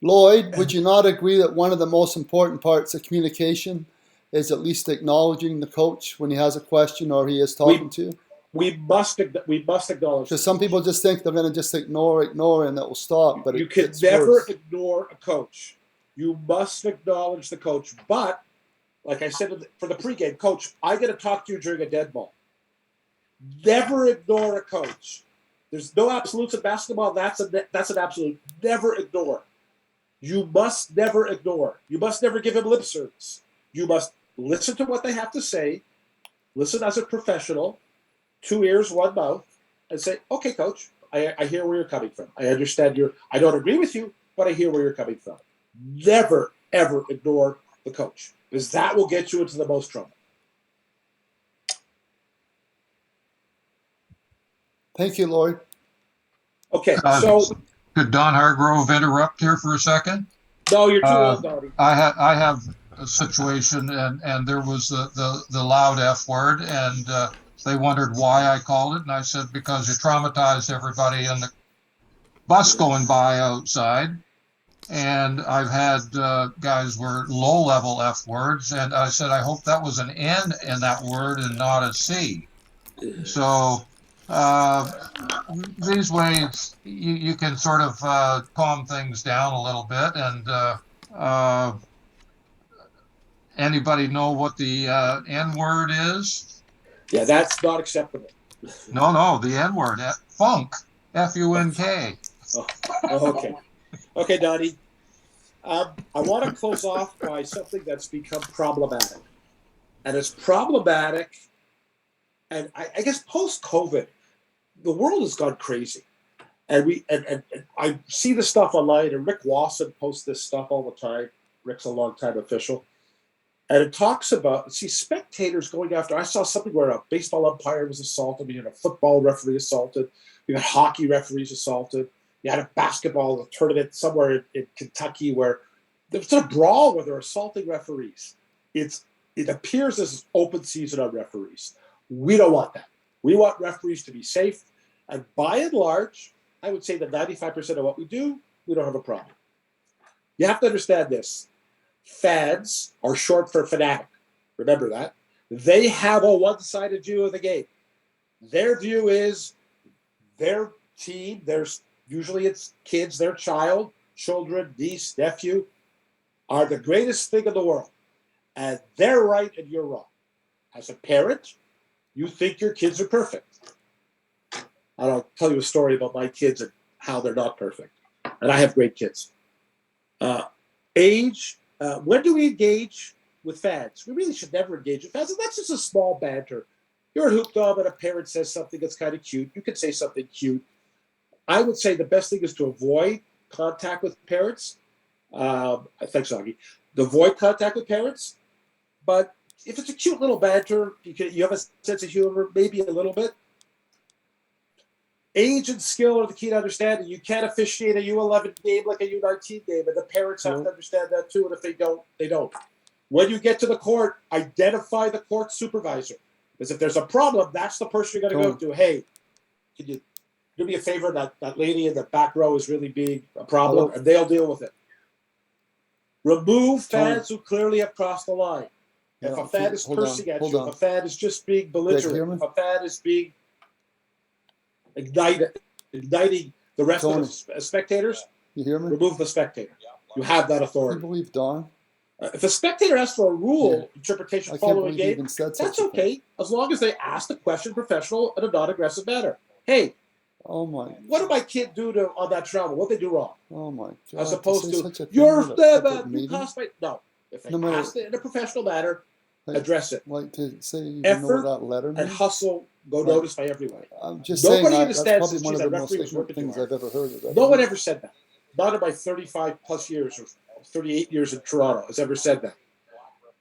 Lloyd, would you not agree that one of the most important parts of communication is at least acknowledging the coach when he has a question or he is talking to you? We must acknowledge. Because some people just think they're going to just ignore, and it will stop. But you can never ignore a coach. You must acknowledge the coach. But, like I said for the pregame, coach, I got to talk to you during a dead ball. Never ignore a coach. There's no absolutes in basketball. That's an absolute. Never ignore. You must never ignore. You must never give him lip service. You must listen to what they have to say. Listen as a professional. 2 ears, 1 mouth, and say, okay, coach, I hear where you're coming from. I understand I don't agree with you, but I hear where you're coming from. Never, ever ignore the coach, because that will get you into the most trouble. Thank you, Lloyd. Okay, so. Could Don Hargrove interrupt here for a second? No, you're too old, Donnie. I have a situation, and there was the loud F word, and they wondered why I called it, and I said, because you traumatized everybody in the bus going by outside. And I've had guys were low-level F words, and I said, I hope that was an N in that word and not a C. So these ways, you can sort of calm things down a little bit. And anybody know what the N word is? Yeah, that's not acceptable. No, the N word, funk, F-U-N-K. Oh, okay. Okay, Donnie. I want to close off by something that's become problematic. And it's problematic, and I guess post-COVID, the world has gone crazy. And I see this stuff online, and Rick Wasson posts this stuff all the time. Rick's a longtime official. And it talks about, spectators going after, I saw something where a baseball umpire was assaulted, we had a football referee assaulted, we had hockey referees assaulted, you had a basketball tournament somewhere in Kentucky where there's a brawl where they're assaulting referees. It appears as open season on referees. We don't want that. We want referees to be safe. And by and large, I would say that 95% of what we do, we don't have a problem. You have to understand this. Fans are short for fanatic. Remember that. They have a one-sided view of the game. Their view is their team, usually it's kids, their child, children, niece, nephew, are the greatest thing in the world. And they're right and you're wrong. As a parent, you think your kids are perfect. I'll tell you a story about my kids and how they're not perfect. And I have great kids. When do we engage with fans? We really should never engage with fans. And that's just a small banter. You're at Hoop Dom and a parent says something that's kind of cute. You can say something cute. I would say the best thing is to avoid contact with parents. Thanks, Oggie. Avoid contact with parents. But if it's a cute little banter, you have a sense of humor, maybe a little bit. Age and skill are the key to understanding. You can't officiate a U11 game like a U19 game, and the parents have to understand that too. And if they don't, they don't. When you get to the court, identify the court supervisor. Because if there's a problem, that's the person you're going to go to. Hey, can you do me a favor? That lady in the back row is really being a problem, and they'll deal with it. Remove fans who clearly have crossed the line. If a fan is cursing at you, if a fan is just being belligerent, if a fan is being igniting the rest of the spectators, you hear me? Remove the spectator. You have that authority. Can you believe Don? If a spectator asks for a rule interpretation following a game, that's okay, as long as they ask the question professional in a non-aggressive manner. Hey, what did my kid do on that travel? What did they do wrong? Oh my God! As opposed to you cost my no. If they ask it in a professional manner, address it. Like to say you effort know that letter and hustle go noticed by everyone. I'm just Nobody saying understands that's probably one of the most ignorant things I've ever heard of. No one ever said that. Not in my 35 plus years or 38 years in Toronto has ever said that.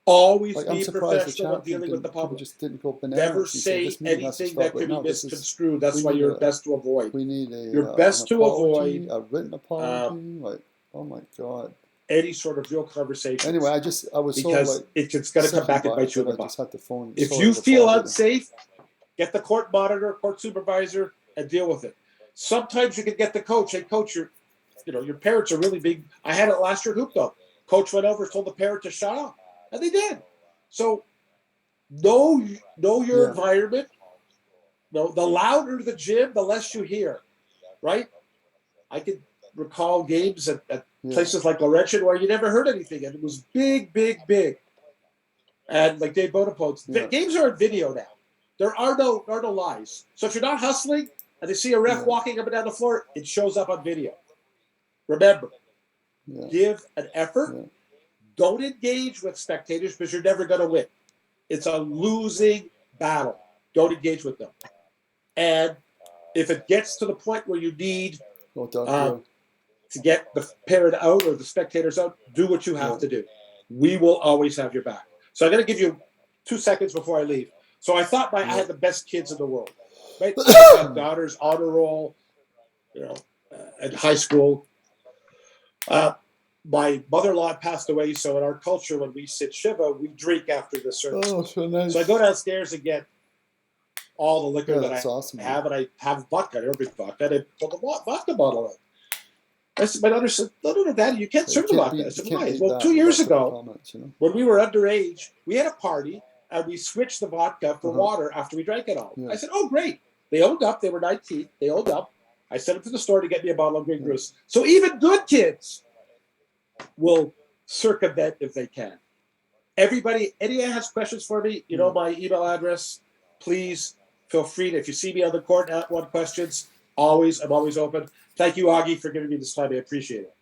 Always be professional when dealing with the public. Just didn't go bananas. Never say anything that could be misconstrued. That's why you're best to avoid. We need you're best to avoid a written apology. Oh my God. Any sort of real conversation. Anyway, I was because so it's going to come back and bite you in the butt. If sorry you feel unsafe, get the court monitor, court supervisor, and deal with it. Sometimes you can get the coach. Hey, coach, your parents are really big. I had it last year at Hoop Dome. Coach went over, told the parent to shut up, and they did. So know your environment. No, the louder the gym, the less you hear, right? I can recall games at places like Laurain where you never heard anything, and it was big, big, big. And like Dave Bonapote's, games are on video now. There are no lies. So if you're not hustling and they see a ref walking up and down the floor, it shows up on video. Remember, give an effort. Don't engage with spectators because you're never going to win. It's a losing battle. Don't engage with them. And if it gets to the point where you need to get the parent out or the spectators out, do what you have to do. We will always have your back. So I'm going to give you 2 seconds before I leave. So I thought I had the best kids in the world. Right? My daughter's honor roll, at high school. My mother-in-law passed away, so in our culture, when we sit Shiva, we drink after the service. Oh, so nice. So I go downstairs and get all the liquor that I awesome, have, and I have vodka. I don't drink vodka. And I pull the vodka bottle out. My daughter said, no, Daddy, you can't serve the vodka. I said, why? Well, 2 years ago, when we were underage, we had a party, and we switched the vodka for water after we drank it all. I said, oh, great. They owned up. They were 19. They owned up. I sent them to the store to get me a bottle of Green Goose. So even good kids will circumvent if they can. Everybody, anyone has questions for me, my email address. Please feel free to, if you see me on the court and want questions, I'm always open. Thank you, Oggie, for giving me this time. I appreciate it.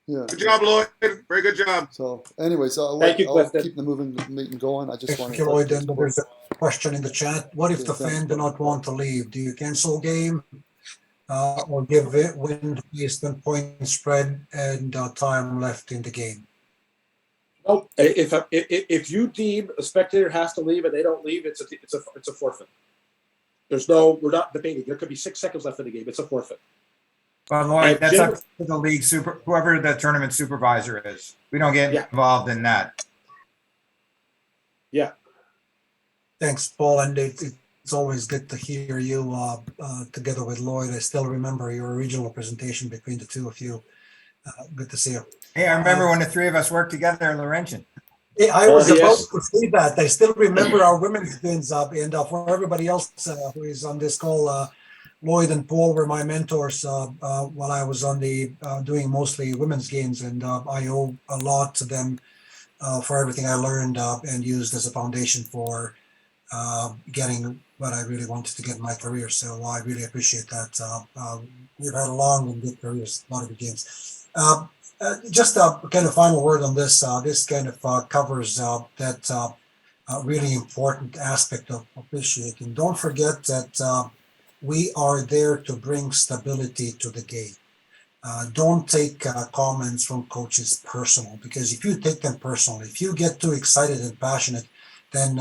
Yeah. Good job, Lloyd. Very good job. So anyway, I'll keep the meeting going. I just want to. Lloyd, and there's a question in the chat. What if the fan do not want to leave? Do you cancel game or give it win based on point spread and time left in the game? Nope. If you deem a spectator has to leave and they don't leave, it's a forfeit. We're not debating. There could be 6 seconds left in the game. It's a forfeit. Well, Lloyd, that's Jim- up to the league whoever the tournament supervisor is. We don't get Yeah. involved in that. Thanks, Paul, and it's always good to hear you together with Lloyd. I still remember your original presentation between the two of you. Good to see you. Hey, I remember when the three of us worked together in Laurentian. Yeah, I was Yes. about to say that. I still remember our women's games and for everybody else who is on this call, Lloyd and Paul were my mentors while I was on the doing mostly women's games, and I owe a lot to them for everything I learned and used as a foundation for getting what I really wanted to get in my career. So I really appreciate that. We've had a long and good careers, a lot of good games. Just a kind of final word on this. This kind of covers that really important aspect of officiating. Don't forget that we are there to bring stability to the game. Don't take comments from coaches personal, because if you take them personal, if you get too excited and passionate, then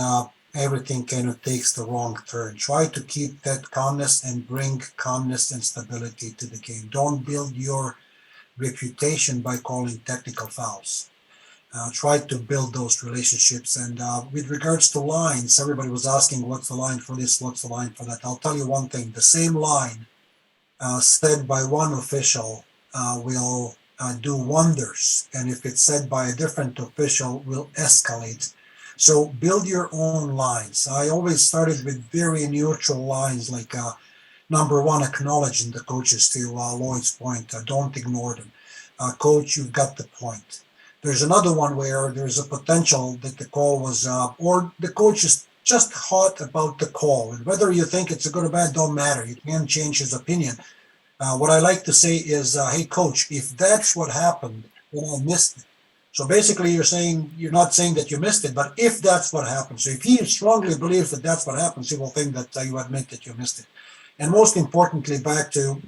everything kind of takes the wrong turn. Try to keep that calmness and bring calmness and stability to the game. Don't build your reputation by calling technical fouls. Try to build those relationships. And with regards to lines, everybody was asking what's the line for this, what's the line for that. I'll tell you one thing, the same line said by one official will do wonders. And if it's said by a different official, will escalate. So build your own lines. I always started with very neutral lines, like number one, acknowledging the coaches, to Lloyd's point. Don't ignore them. Coach, you've got the point. There's another one where there's a potential that the call was, or the coach is just hot about the call. And whether you think it's a good or bad, don't matter. You can't change his opinion. What I like to say is, hey, coach, if that's what happened, then I missed it. So basically, you're not saying that you missed it, but if that's what happened. So if he strongly believes that that's what happens, he will think that you admit that you missed it. And most importantly, back to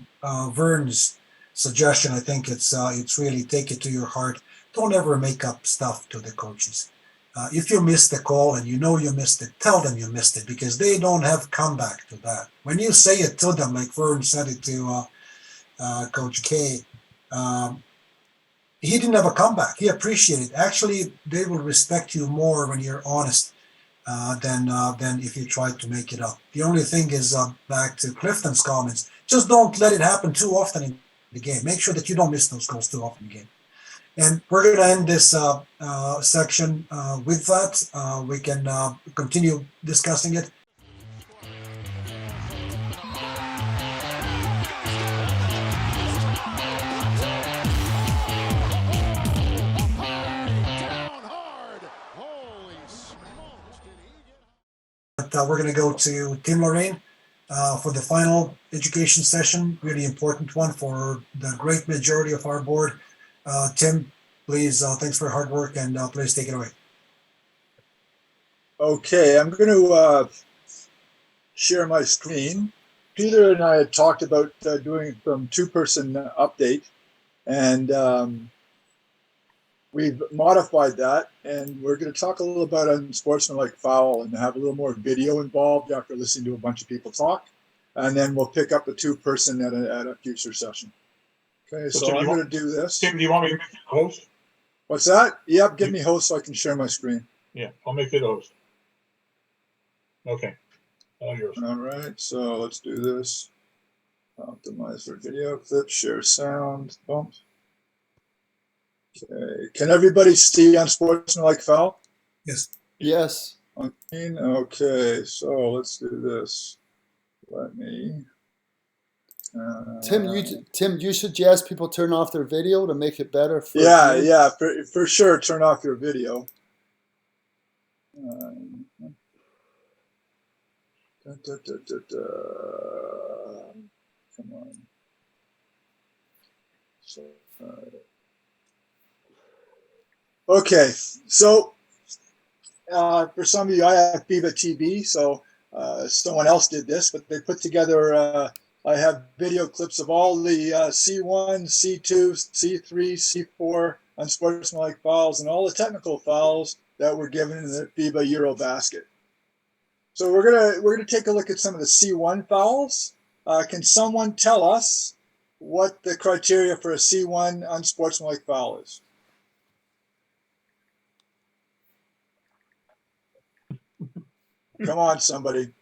Vern's suggestion, I think it's really take it to your heart. Don't ever make up stuff to the coaches. If you missed the call and you know you missed it, tell them you missed it, because they don't have comeback to that. When you say it to them, like Vern said it to Coach K, he didn't have a comeback. He appreciated it. Actually, they will respect you more when you're honest than if you try to make it up. The only thing is, back to Clifton's comments, just don't let it happen too often in the game. Make sure that you don't miss those goals too often in the game. And we're going to end this section with that. We can continue discussing it. But we're going to go to Tim Laurain for the final education session, really important one for the great majority of our board. Tim, please, thanks for your hard work, and please take it away. Okay, I'm going to share my screen. Peter and I had talked about doing some two-person update, and we've modified that, and we're going to talk a little about unsportsmanlike foul and have a little more video involved after listening to a bunch of people talk, and then we'll pick up the two-person at a future session. Okay, so Tim, I'm going to do this. Tim, do you want me to make you the host? What's that? Yep, give me host so I can share my screen. Yeah, I'll make you the host. Okay, all yours. All right, so let's do this. Optimize for video clip, share sound, bump. Okay, can everybody see unsportsmanlike foul? Yes. Yes. Okay, so let's do this. Let me. Tim, you suggest people turn off their video to make it better? Yeah, for sure. Turn off your video. Come on. So, okay, so for some of you, I have Viva TV, so someone else did this, but they put together. I have video clips of all the C1, C2, C3, C4 unsportsmanlike fouls, and all the technical fouls that were given in the FIBA Eurobasket. So we're gonna take a look at some of the C1 fouls. Can someone tell us what the criteria for a C1 unsportsmanlike foul is? Come on, somebody.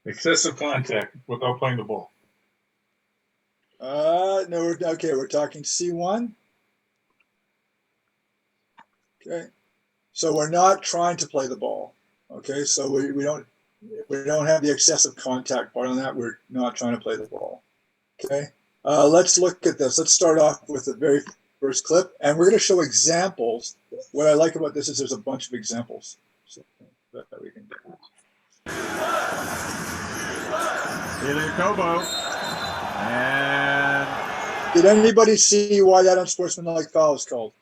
Excessive contact without playing the ball. No, we're talking C1. Okay, so we're not trying to play the ball. Okay, so we don't have the excessive contact part on that. We're not trying to play the ball. Okay, let's look at this. Let's start off with the very first clip, and we're going to show examples. What I like about this is there's a bunch of examples so that we can get. Either Kobo. And did anybody see why that unsportsmanlike foul is called?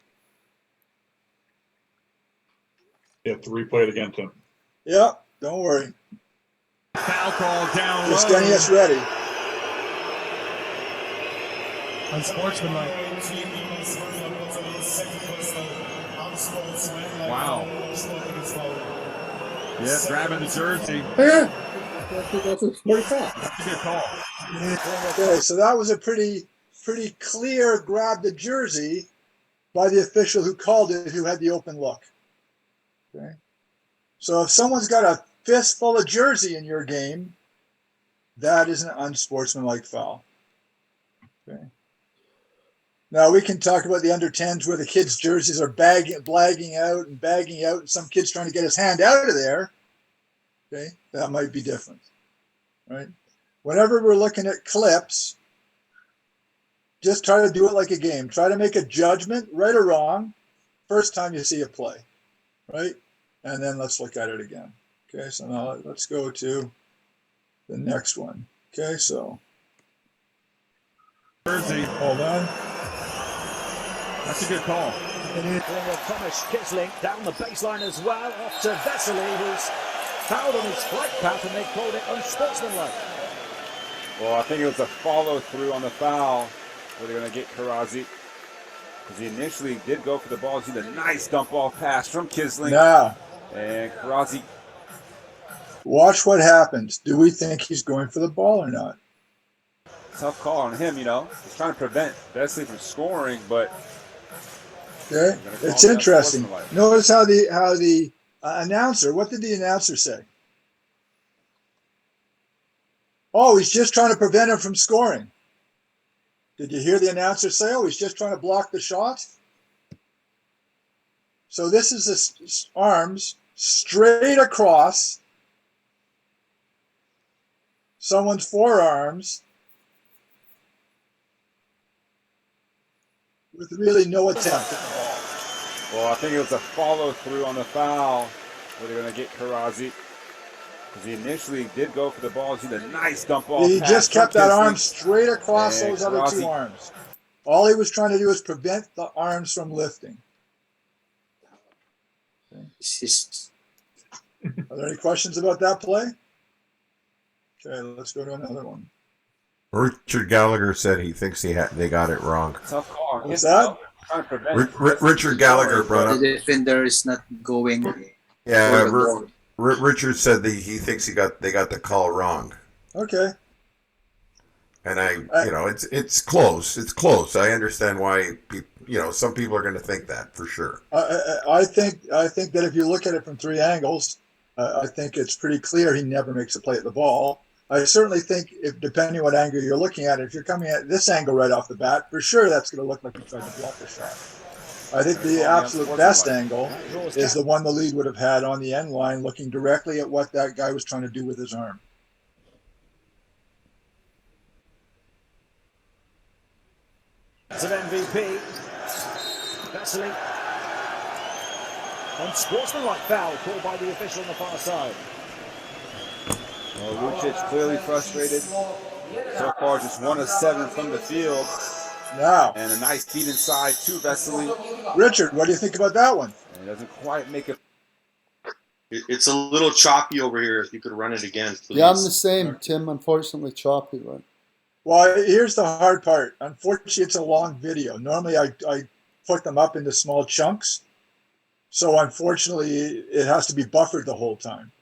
You have to replay it again, Tim. Yeah, don't worry. Foul call down low. Just getting us ready. Unsportsmanlike. Wow. Yeah, grabbing the jersey. That's a smart foul. That's a good call. Okay, so that was a pretty clear grab the jersey by the official who called it, who had the open look. Okay, so if someone's got a fistful of jersey in your game, that is an unsportsmanlike foul. Okay. Now we can talk about the under 10s where the kids' jerseys are bagging out, and some kid's trying to get his hand out of there. Okay, that might be different, right? Whenever we're looking at clips, just try to do it like a game. Try to make a judgment, right or wrong, first time you see a play, right? And then let's look at it again. Okay, so now let's go to the next one. Okay, so. Jersey. Hold on. That's a good call. Thomas Kisling down the baseline as well, off to Vesely, who's fouled on his flight path, and they called it unsportsmanlike. Well, I think it was a follow-through on the foul where they're going to get Karazi. Because he initially did go for the ball. He's a nice dump ball pass from Kisling. Now. And Karazi. Watch what happens. Do we think he's going for the ball or not? Tough call on him, you know. He's trying to prevent Vesely from scoring, but... Okay, it's interesting. Notice how the announcer, what did the announcer say? Oh, he's just trying to prevent him from scoring. Did you hear the announcer say, oh, he's just trying to block the shot? So this is his arms straight across someone's forearms with really no attempt at the ball. Well, I think it was a follow-through on the foul where they're going to get Karazi. Because he initially did go for the ball. He's a nice dump ball. He just kept that arm straight across those other two arms. All he was trying to do is prevent the arms from lifting. Okay. Are there any questions about that play? Okay, let's go to another one. Richard Gallagher said he thinks they got it wrong. Tough call. What's that? Richard Gallagher brought up. The defender is not going. Yeah, Richard said that he thinks they got the call wrong. Okay. And it's close. It's close. I understand why some people are going to think that for sure. I think that if you look at it from three angles, I think it's pretty clear he never makes a play at the ball. I certainly think, if depending what angle you're looking at, if you're coming at this angle right off the bat, for sure that's going to look like he tried to block the shot. I think the absolute best angle is the one the lead would have had on the end line, looking directly at what that guy was trying to do with his arm. It's an MVP. Vesely. Unsportsmanlike foul called by the official on the far side. Well, Lucic clearly frustrated. So far, just 1 of 7 from the field. Now. And a nice feed inside to Vesely. Richard, what do you think about that one? And it doesn't quite make it. It's a little choppy over here. If you could run it again, please. Yeah, I'm the same, Tim. Unfortunately, choppy, right? Well, here's the hard part. Unfortunately, it's a long video. Normally, I put them up into small chunks. So unfortunately, it has to be buffered the whole time.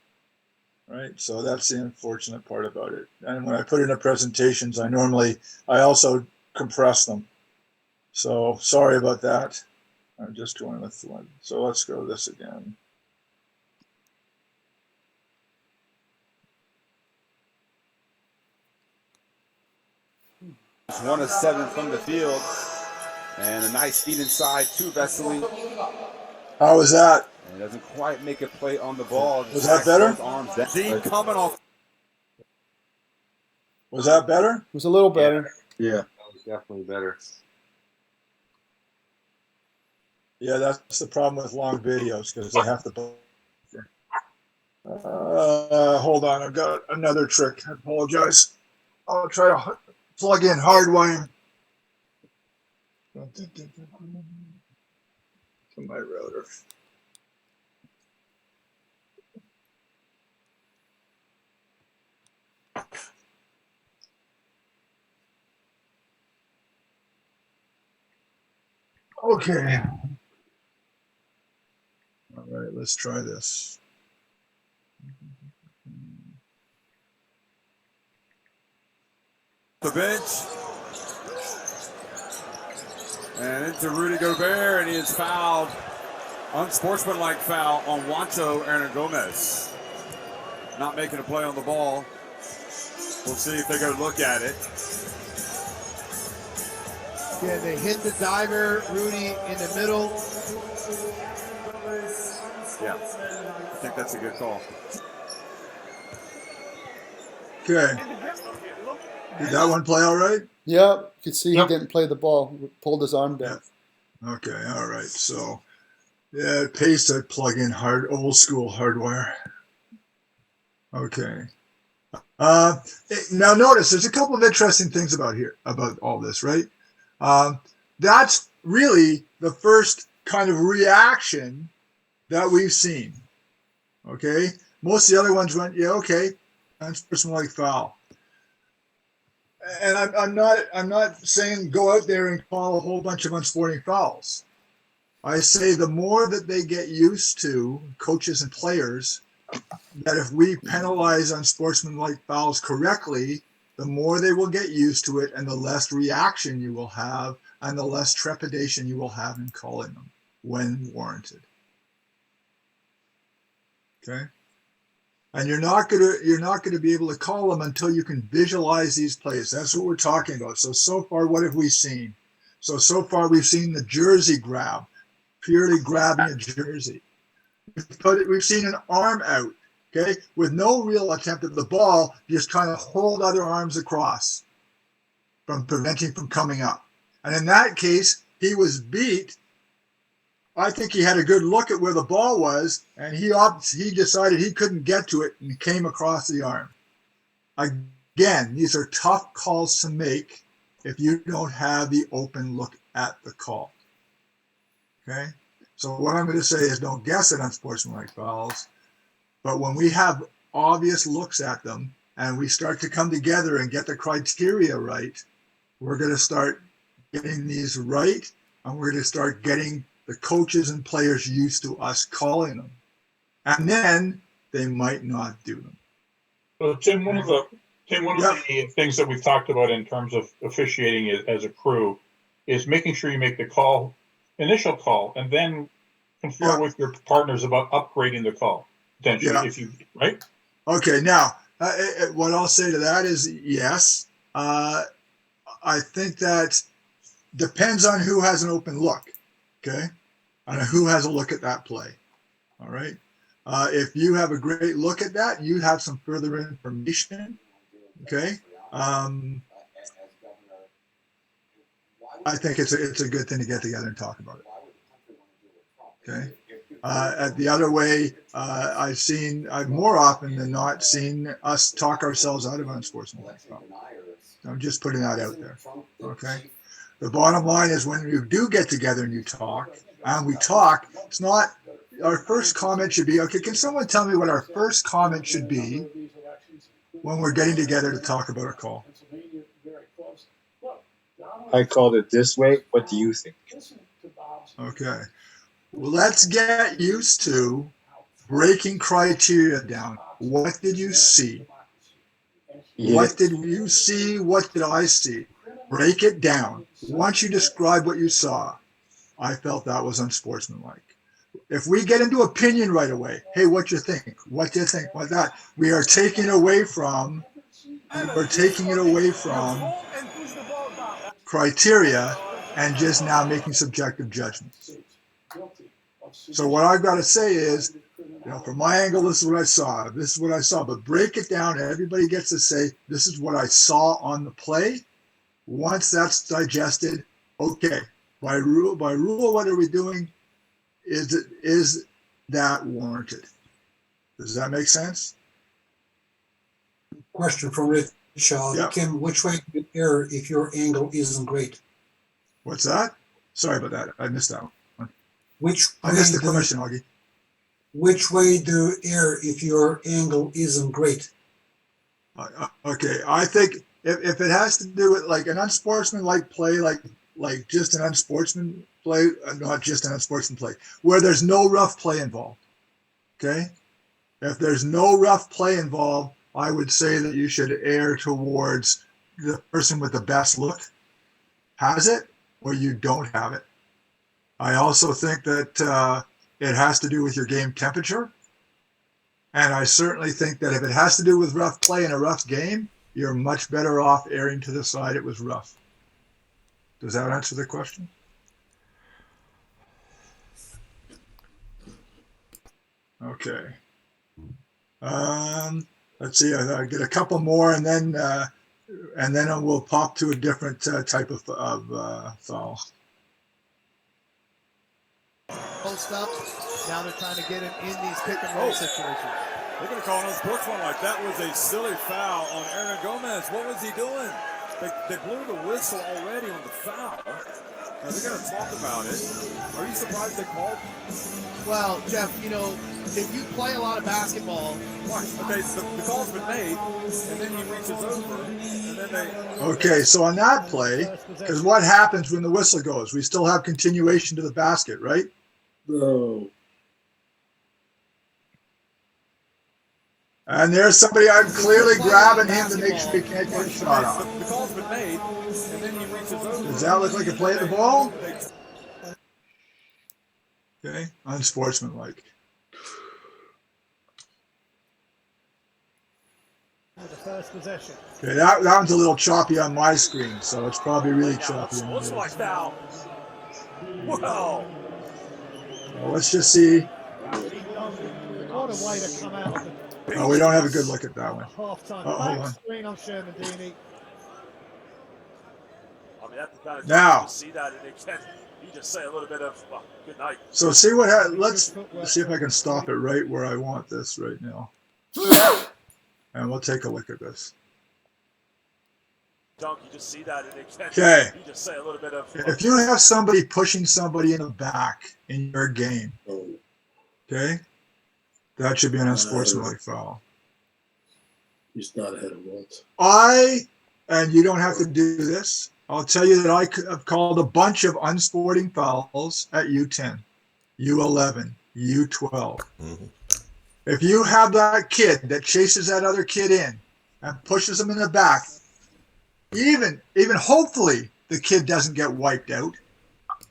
Right, so that's the unfortunate part about it. And when I put it in presentations, I also compress them. So sorry about that. I'm just going with one. So let's go this again. It's 1 of 7 from the field, and a nice feed inside to Vesely. How was that? And it doesn't quite make a play on the ball. Was that better? Coming off. Was that better? It was a little better. Yeah. That was definitely better. Yeah, that's the problem with long videos because they have to. Hold on, I've got another trick. I apologize. I'll try to plug in hardwiring to my router. Okay. All right, let's try this. The bench. And into Rudy Gobert, and he is fouled. Unsportsmanlike foul on Juancho Hernan-Gomez. Not making a play on the ball. We'll see if they go look at it. Yeah, they hit the diver, Rudy in the middle. Yeah, I think that's a good call. Okay. Did that one play all right? Yeah, you could see he didn't play the ball. Pulled his arm down. Okay, all right. So, yeah, it pays to plug in old school hardwire. Okay. Now notice there's a couple of interesting things about all this, right? That's really the first kind of reaction that we've seen. Okay, most of the other ones went, yeah, okay, unsportsmanlike foul. And I'm not saying go out there and call a whole bunch of unsporting fouls. I say the more that they get used to, coaches and players, that if we penalize unsportsmanlike fouls correctly, the more they will get used to it and the less reaction you will have and the less trepidation you will have in calling them when warranted. Okay? And you're not gonna be able to call them until you can visualize these plays. That's what we're talking about. So far, what have we seen? So far we've seen the jersey grab, purely grabbing a jersey. We've seen an arm out, okay, with no real attempt at the ball, just trying to hold other arms across from preventing from coming up. And in that case, he was beat. I think he had a good look at where the ball was, and he decided he couldn't get to it and came across the arm. Again, these are tough calls to make if you don't have the open look at the call. Okay? So what I'm going to say is don't guess at unsportsmanlike fouls, but when we have obvious looks at them and we start to come together and get the criteria right, we're going to start getting these right, and we're going to start getting the coaches and players used to us calling them. And then they might not do them. So Tim, one of the things that we've talked about in terms of officiating as a crew is making sure you make the initial call, and then confer with your partners about upgrading the call. Potentially, if you right. Okay, now what I'll say to that is yes. I think that depends on who has an open look. Okay, and who has a look at that play. All right. If you have a great look at that, you have some further information. Okay. I think it's a good thing to get together and talk about it. Okay. At the other way, I've more often than not seen us talk ourselves out of unsportsmanlike foul. I'm just putting that out there. Okay. The bottom line is when you do get together and you talk, it's not, our first comment should be, okay, can someone tell me what our first comment should be when we're getting together to talk about a call? I called it this way. What do you think? Okay. Well, let's get used to breaking criteria down. What did you see? What did you see? What did I see? Break it down. Once you describe what you saw, I felt that was unsportsmanlike. If we get into opinion right away, hey, what you think? What do you think? What that? We are taking away from criteria and just now making subjective judgments. So what I've got to say is, from my angle, this is what I saw. This is what I saw. But break it down. Everybody gets to say, this is what I saw on the play. Once that's digested, okay. By rule, what are we doing? Is that warranted? Does that make sense? Question from Rich. Kim, which way do you err if your angle isn't great? What's that? Sorry about that. I missed that one. I missed the question, Oggie. Which way do you err if your angle isn't great? Okay, I think if it has to do with like an unsportsmanlike play, like just an unsportsman play, not just an unsportsman play, where there's no rough play involved. Okay, if there's no rough play involved, I would say that you should err towards the person with the best look has it, or you don't have it. I also think that it has to do with your game temperature. And I certainly think that if it has to do with rough play in a rough game, you're much better off erring to the side it was rough. Does that answer the question? Okay. Let's see. I get a couple more, and then we'll pop to a different type of foul. Post up. Now they're trying to get him in these pick and roll situations. They're going to call an unsportsmanlike. That was a silly foul on Aaron Gomez. What was he doing? They blew the whistle already on the foul. Now they're going to talk about it. Are you surprised they called? Well, Jeff, if you play a lot of basketball. Okay, so the call's been made, and then he reaches over, and then they... Okay, so on that play, because what happens when the whistle goes? We still have continuation to the basket, right? No. And there's somebody, I'm clearly grabbing him to make sure he can't get a shot off. The call's been made, and then he reaches over. Does that look like a play at the ball? Okay, unsportsmanlike. The first possession. Okay, that one's a little choppy on my screen, so it's probably really choppy. Looks like foul. Wow. Well, let's just see. What a way to come out of the Oh, we don't have a good look at that one. half-time. Hold on. Screen on Sherman Deeney. I mean, that's the kind of now, you see that, and it can, you just say a little bit of good night. So see what let's see if I can stop it right where I want this right now. And we'll take a look at this. Dunk, you just see that, and it can, okay. You just say a little bit of if you have somebody pushing somebody in the back in your game, okay, that should be an unsportsmanlike foul. He's not ahead of Walt. And you don't have to do this. I'll tell you that I have called a bunch of unsporting fouls at U10, U11, U12. Mm-hmm. If you have that kid that chases that other kid in and pushes him in the back, even hopefully the kid doesn't get wiped out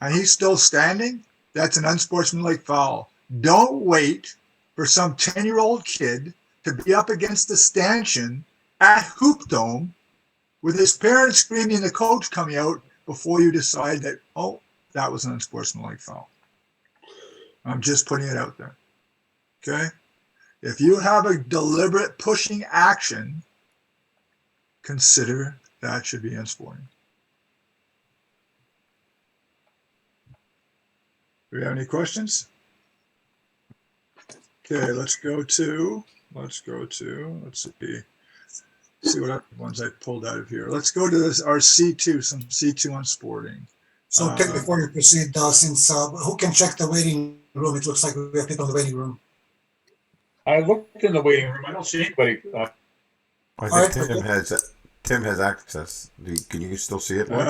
and he's still standing, that's an unsportsmanlike foul. Don't wait for some 10-year-old kid to be up against the stanchion at Hoop Dome with his parents screaming and the coach coming out before you decide that, oh, that was an unsportsmanlike foul. I'm just putting it out there. Okay? If you have a deliberate pushing action, consider that should be unsporting. Do we have any questions? Okay, let's see what other ones I pulled out of here. Let's go to our C2, some C2 on sporting. So, Ken, before you proceed, since who can check the waiting room? It looks like we have people in the waiting room. I looked in the waiting room. I don't see anybody. I think Tim has it. Tim has access. Can you still see it? Hold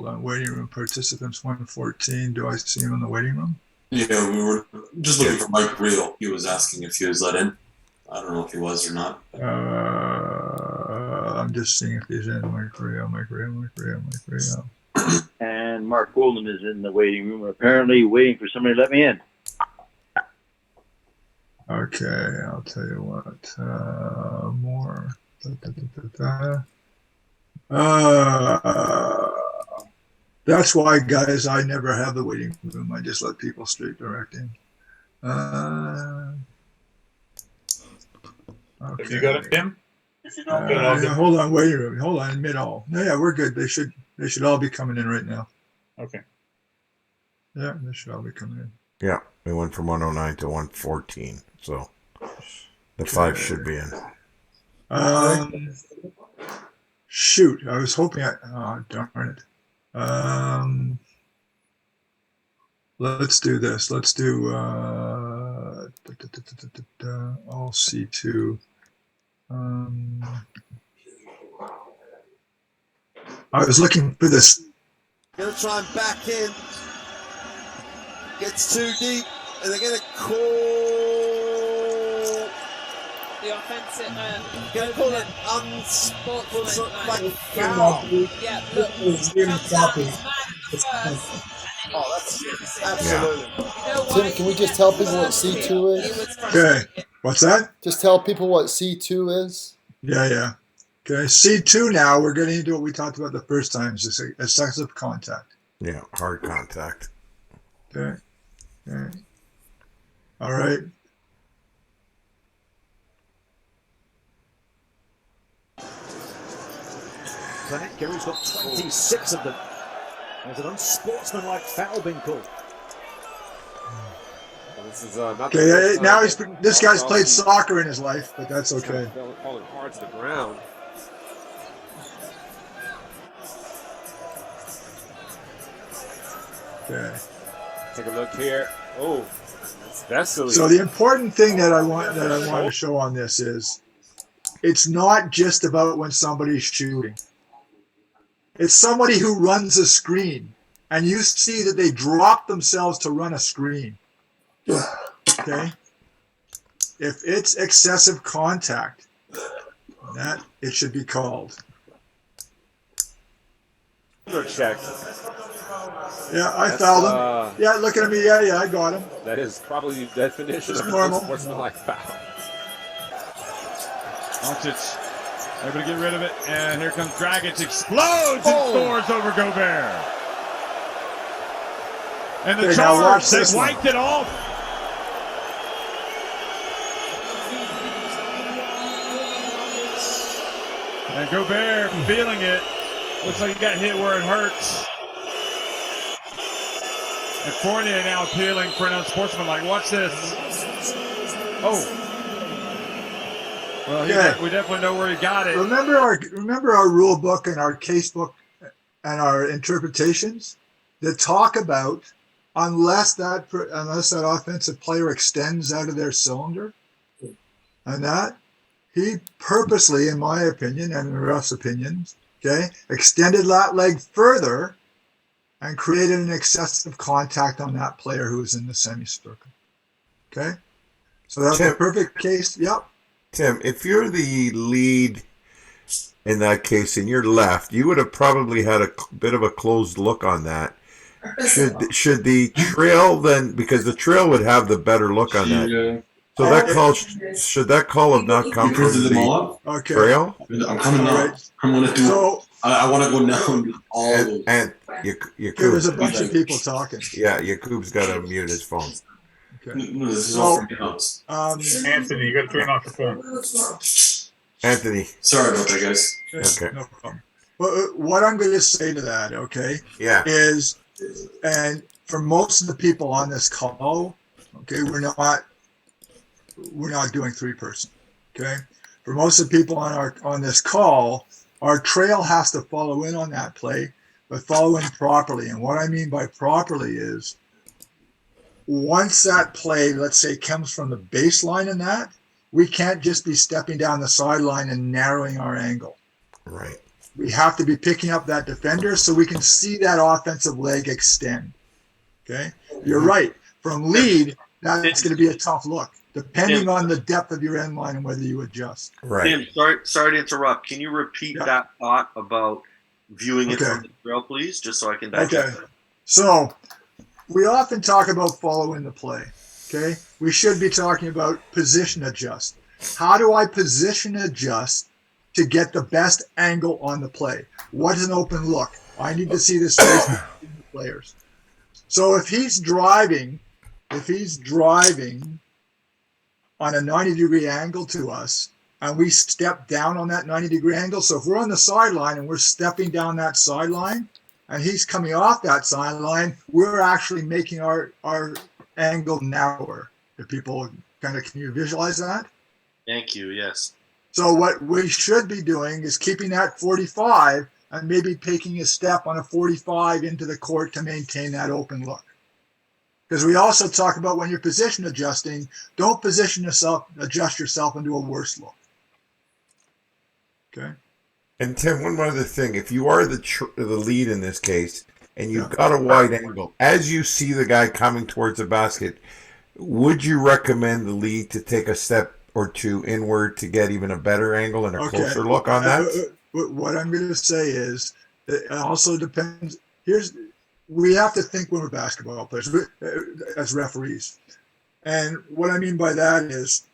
on. Waiting room participants 114. Do I see him in the waiting room? Yeah, we were just looking for Mike Reel. He was asking if he was let in. I don't know if he was or not. I'm just seeing if he's in. Mike Reel. And Mark Golden is in the waiting room, apparently waiting for somebody to let me in. Okay, I'll tell you what. More. That's why, guys, I never have the waiting room. I just let people straight direct in. Okay. Have you got it, Tim? Hold on, waiting room. Hold on, mid all. No, yeah, we're good. They should all be coming in right now. Okay. Yeah, they should all be coming in. Yeah, we went from 109 to 114, so the 5 should be in. Shoot, I was hoping oh, darn it. Let's do this. Let's do all C2. I was looking for this. Gonna try and back in. Gets too deep, and they're gonna call the offensive. Gonna call it unsportsmanlike foul. Yeah, look. Oh, that's absolutely. Tim, can we just tell people what C2 is? Okay, what's that? Just tell people what C2 is. Yeah. Okay, C2 now, we're getting into what we talked about the first time, is excessive contact. Yeah, hard contact. Okay. All right. Gary's got 26 of them. There's an unsportsmanlike foul being called. This is not okay, now this guy's played soccer in his life, but that's okay. Falling hard to the ground. Okay. Take a look here. Oh, that's silly. So the important thing that I want to show on this is it's not just about when somebody's shooting. It's somebody who runs a screen, and you see that they drop themselves to run a screen. Okay? If it's excessive contact, that it should be called. Check. Yeah, I fouled him. Yeah, looking at me. Yeah, I got him. That is probably the definition of normal. Unsportsmanlike foul. Doncic able to get rid of it, and here comes Dragic, explodes and scores over Gobert. And the Charge, they wiped it off. And Gobert feeling it. Looks like he got hit where it hurts. And Fournier now appealing for an unsportsmanlike. Watch this. Oh. Well, we definitely know where he got it. Remember our rule book and our case book and our interpretations that talk about unless that offensive player extends out of their cylinder, and that he purposely, in my opinion and in the ref's opinions, okay, extended that leg further and created an excessive contact on that player who was in the semicircle. Okay, so that's a perfect case. Yep. Tim, if you're the lead in that case and you're left, you would have probably had a bit of a closed look on that. Should the trail then, because the trail would have the better look on that. So that call should that call have not come from the trail? I'm coming now. I'm gonna do. So, I want to go down all. And there's a bunch of people talking. Yeah, Yakub's got to mute his phone. Okay. No, this is all from your house. Anthony, you got to turn off your phone. Anthony. Sorry about that, guys. Okay. No problem. Well, what I'm going to say to that, okay, is, and for most of the people on this call, okay, we're not doing 3-person, okay. For most of the people on this call, our trail has to follow in on that play, but follow in properly. And what I mean by properly is, once that play, let's say, comes from the baseline in that, we can't just be stepping down the sideline and narrowing our angle. Right. We have to be picking up that defender so we can see that offensive leg extend. Okay? You're right. From lead, that's going to be a tough look, depending on the depth of your end line and whether you adjust. Right. Tim, sorry to interrupt. Can you repeat that thought about viewing it from the drill, please, just so I can digest it? So we often talk about following the play. Okay? We should be talking about position adjust. How do I position adjust to get the best angle on the play? What is an open look? I need to see the space between the players. So if he's driving on a 90-degree angle to us, and we step down on that 90-degree angle, so if we're on the sideline and we're stepping down that sideline, and he's coming off that sideline, we're actually making our angle narrower. If people can you visualize that? Thank you. Yes. So what we should be doing is keeping that 45 and maybe taking a step on a 45 into the court to maintain that open look. Because we also talk about when you're position adjusting, don't adjust yourself into a worse look. Okay. And Tim, one other thing: if you are the lead in this case, and you've got a wide angle, as you see the guy coming towards the basket, would you recommend the lead to take a step or two inward to get even a better angle and a closer look on that? What I'm going to say is, it also depends. We have to think when we're basketball players, as referees. And what I mean by that is,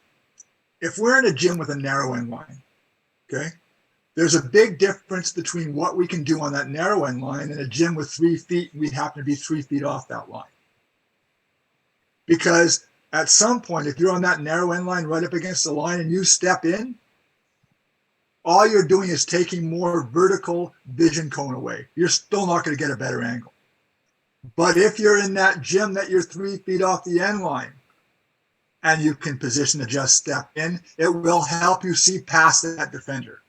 if we're in a gym with a narrow end line, okay, there's a big difference between what we can do on that narrow end line and a gym with 3 feet, and we happen to be 3 feet off that line. Because at some point, if you're on that narrow end line right up against the line and you step in, all you're doing is taking more vertical vision cone away. You're still not going to get a better angle. But if you're in that gym that you're 3 feet off the end line and you can position adjust, step in, it will help you see past that defender.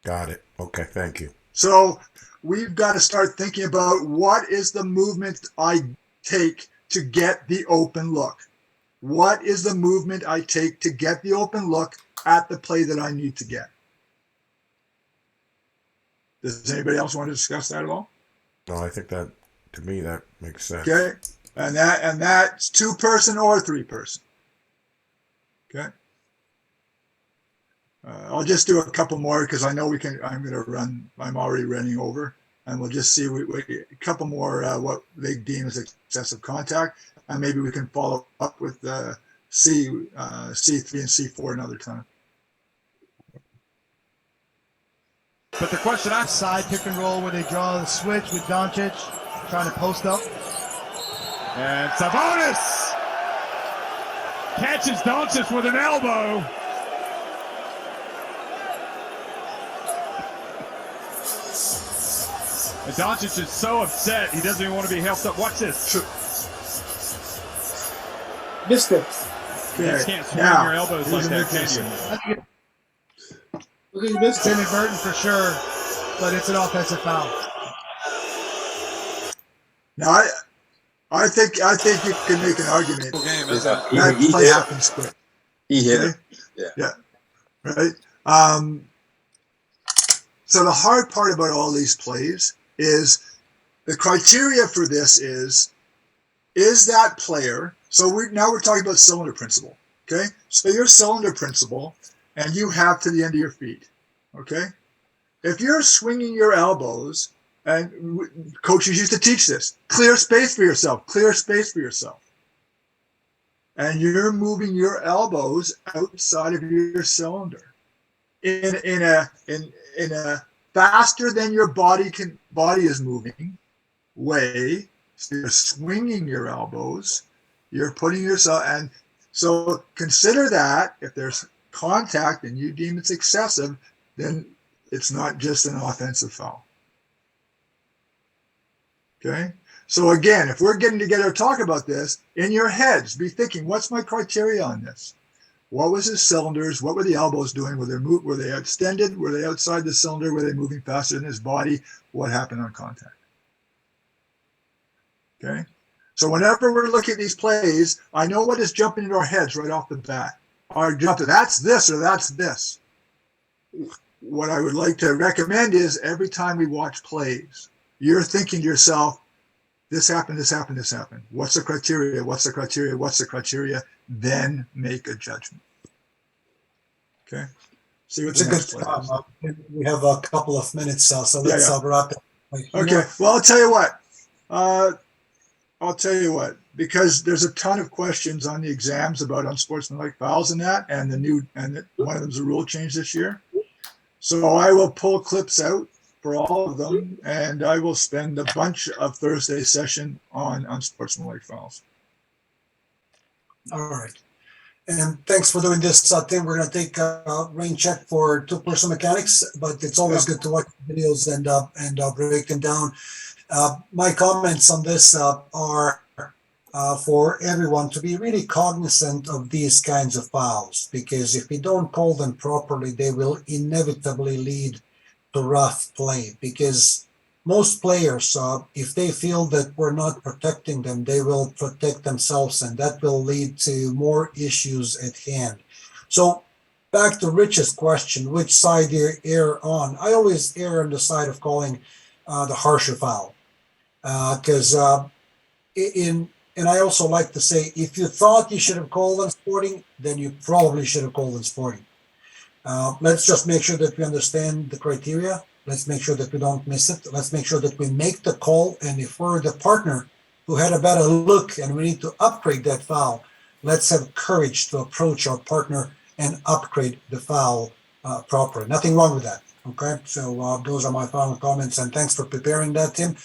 Got it. Okay, thank you. So we've got to start thinking about what is the movement I take to get the open look. What is the movement I take to get the open look at the play that I need to get? Does anybody else want to discuss that at all? No, I think that, to me, that makes sense. Okay, and that's 2-person or 3-person. Okay. I'll just do a couple more because I know we can. I'm going to run. I'm already running over, and we'll just see a couple more what they deem as excessive contact, and maybe we can follow up with C3 and C4 another time. But the question side pick and roll where they draw the switch with Doncic trying to post up. And Sabonis catches Doncic with an elbow. And Doncic is so upset, he doesn't even want to be helped up. Watch this. Missed it. You can't swing your elbows like that, can you? Look at you missed it. Inadvertent for sure, but it's an offensive foul. Now, I think you can make an argument. That play happens quick. He hit it. Yeah. Right. So the hard part about all these plays is the criteria for this is that player. So now we're talking about cylinder principle. Okay. So your cylinder principle, and you have to the end of your feet. Okay. If you're swinging your elbows, and coaches used to teach this, clear space for yourself, and you're moving your elbows outside of your cylinder in a faster than your body is moving way. So you're swinging your elbows, you're putting yourself, and so consider that if there's contact and you deem it's excessive, then it's not just an offensive foul. Okay. So again, if we're getting together to talk about this, in your heads, be thinking, what's my criteria on this? What was his cylinders? What were the elbows doing? Were they extended? Were they outside the cylinder? Were they moving faster than his body? What happened on contact? Okay. So whenever we're looking at these plays, I know what is jumping into our heads right off the bat. are just that's this or that's this. What I would like to recommend is every time we watch plays, you're thinking to yourself, this happened, this happened, this happened. What's the criteria? What's the criteria? What's the criteria? Then make a judgment. Okay. See what It's a good thought. We have a couple of minutes, so let's wrap it. Okay. Well, I'll tell you what. I'll tell you what. Because there's a ton of questions on the exams about unsportsmanlike fouls and that, and one of them's a rule change this year. So I will pull clips out for all of them, and I will spend a bunch of Thursday session on unsportsmanlike fouls. All right. And thanks for doing this, Tim. We're going to take a rain check for two-person mechanics, but it's always good to watch videos and break them down. My comments on this are for everyone to be really cognizant of these kinds of fouls, because if we don't call them properly, they will inevitably lead to rough play, because most players, if they feel that we're not protecting them, they will protect themselves, and that will lead to more issues at hand. So back to Rich's question, which side do you err on? I always err on the side of calling the harsher foul, because and I also like to say, if you thought you should have called unsporting, then you probably should have called unsporting. Let's just make sure that we understand the criteria. Let's make sure that we don't miss it. Let's make sure that we make the call. And if we're the partner who had a better look and we need to upgrade that foul, let's have courage to approach our partner and upgrade the foul properly. Nothing wrong with that. Okay, so those are my final comments, and thanks for preparing that, Tim.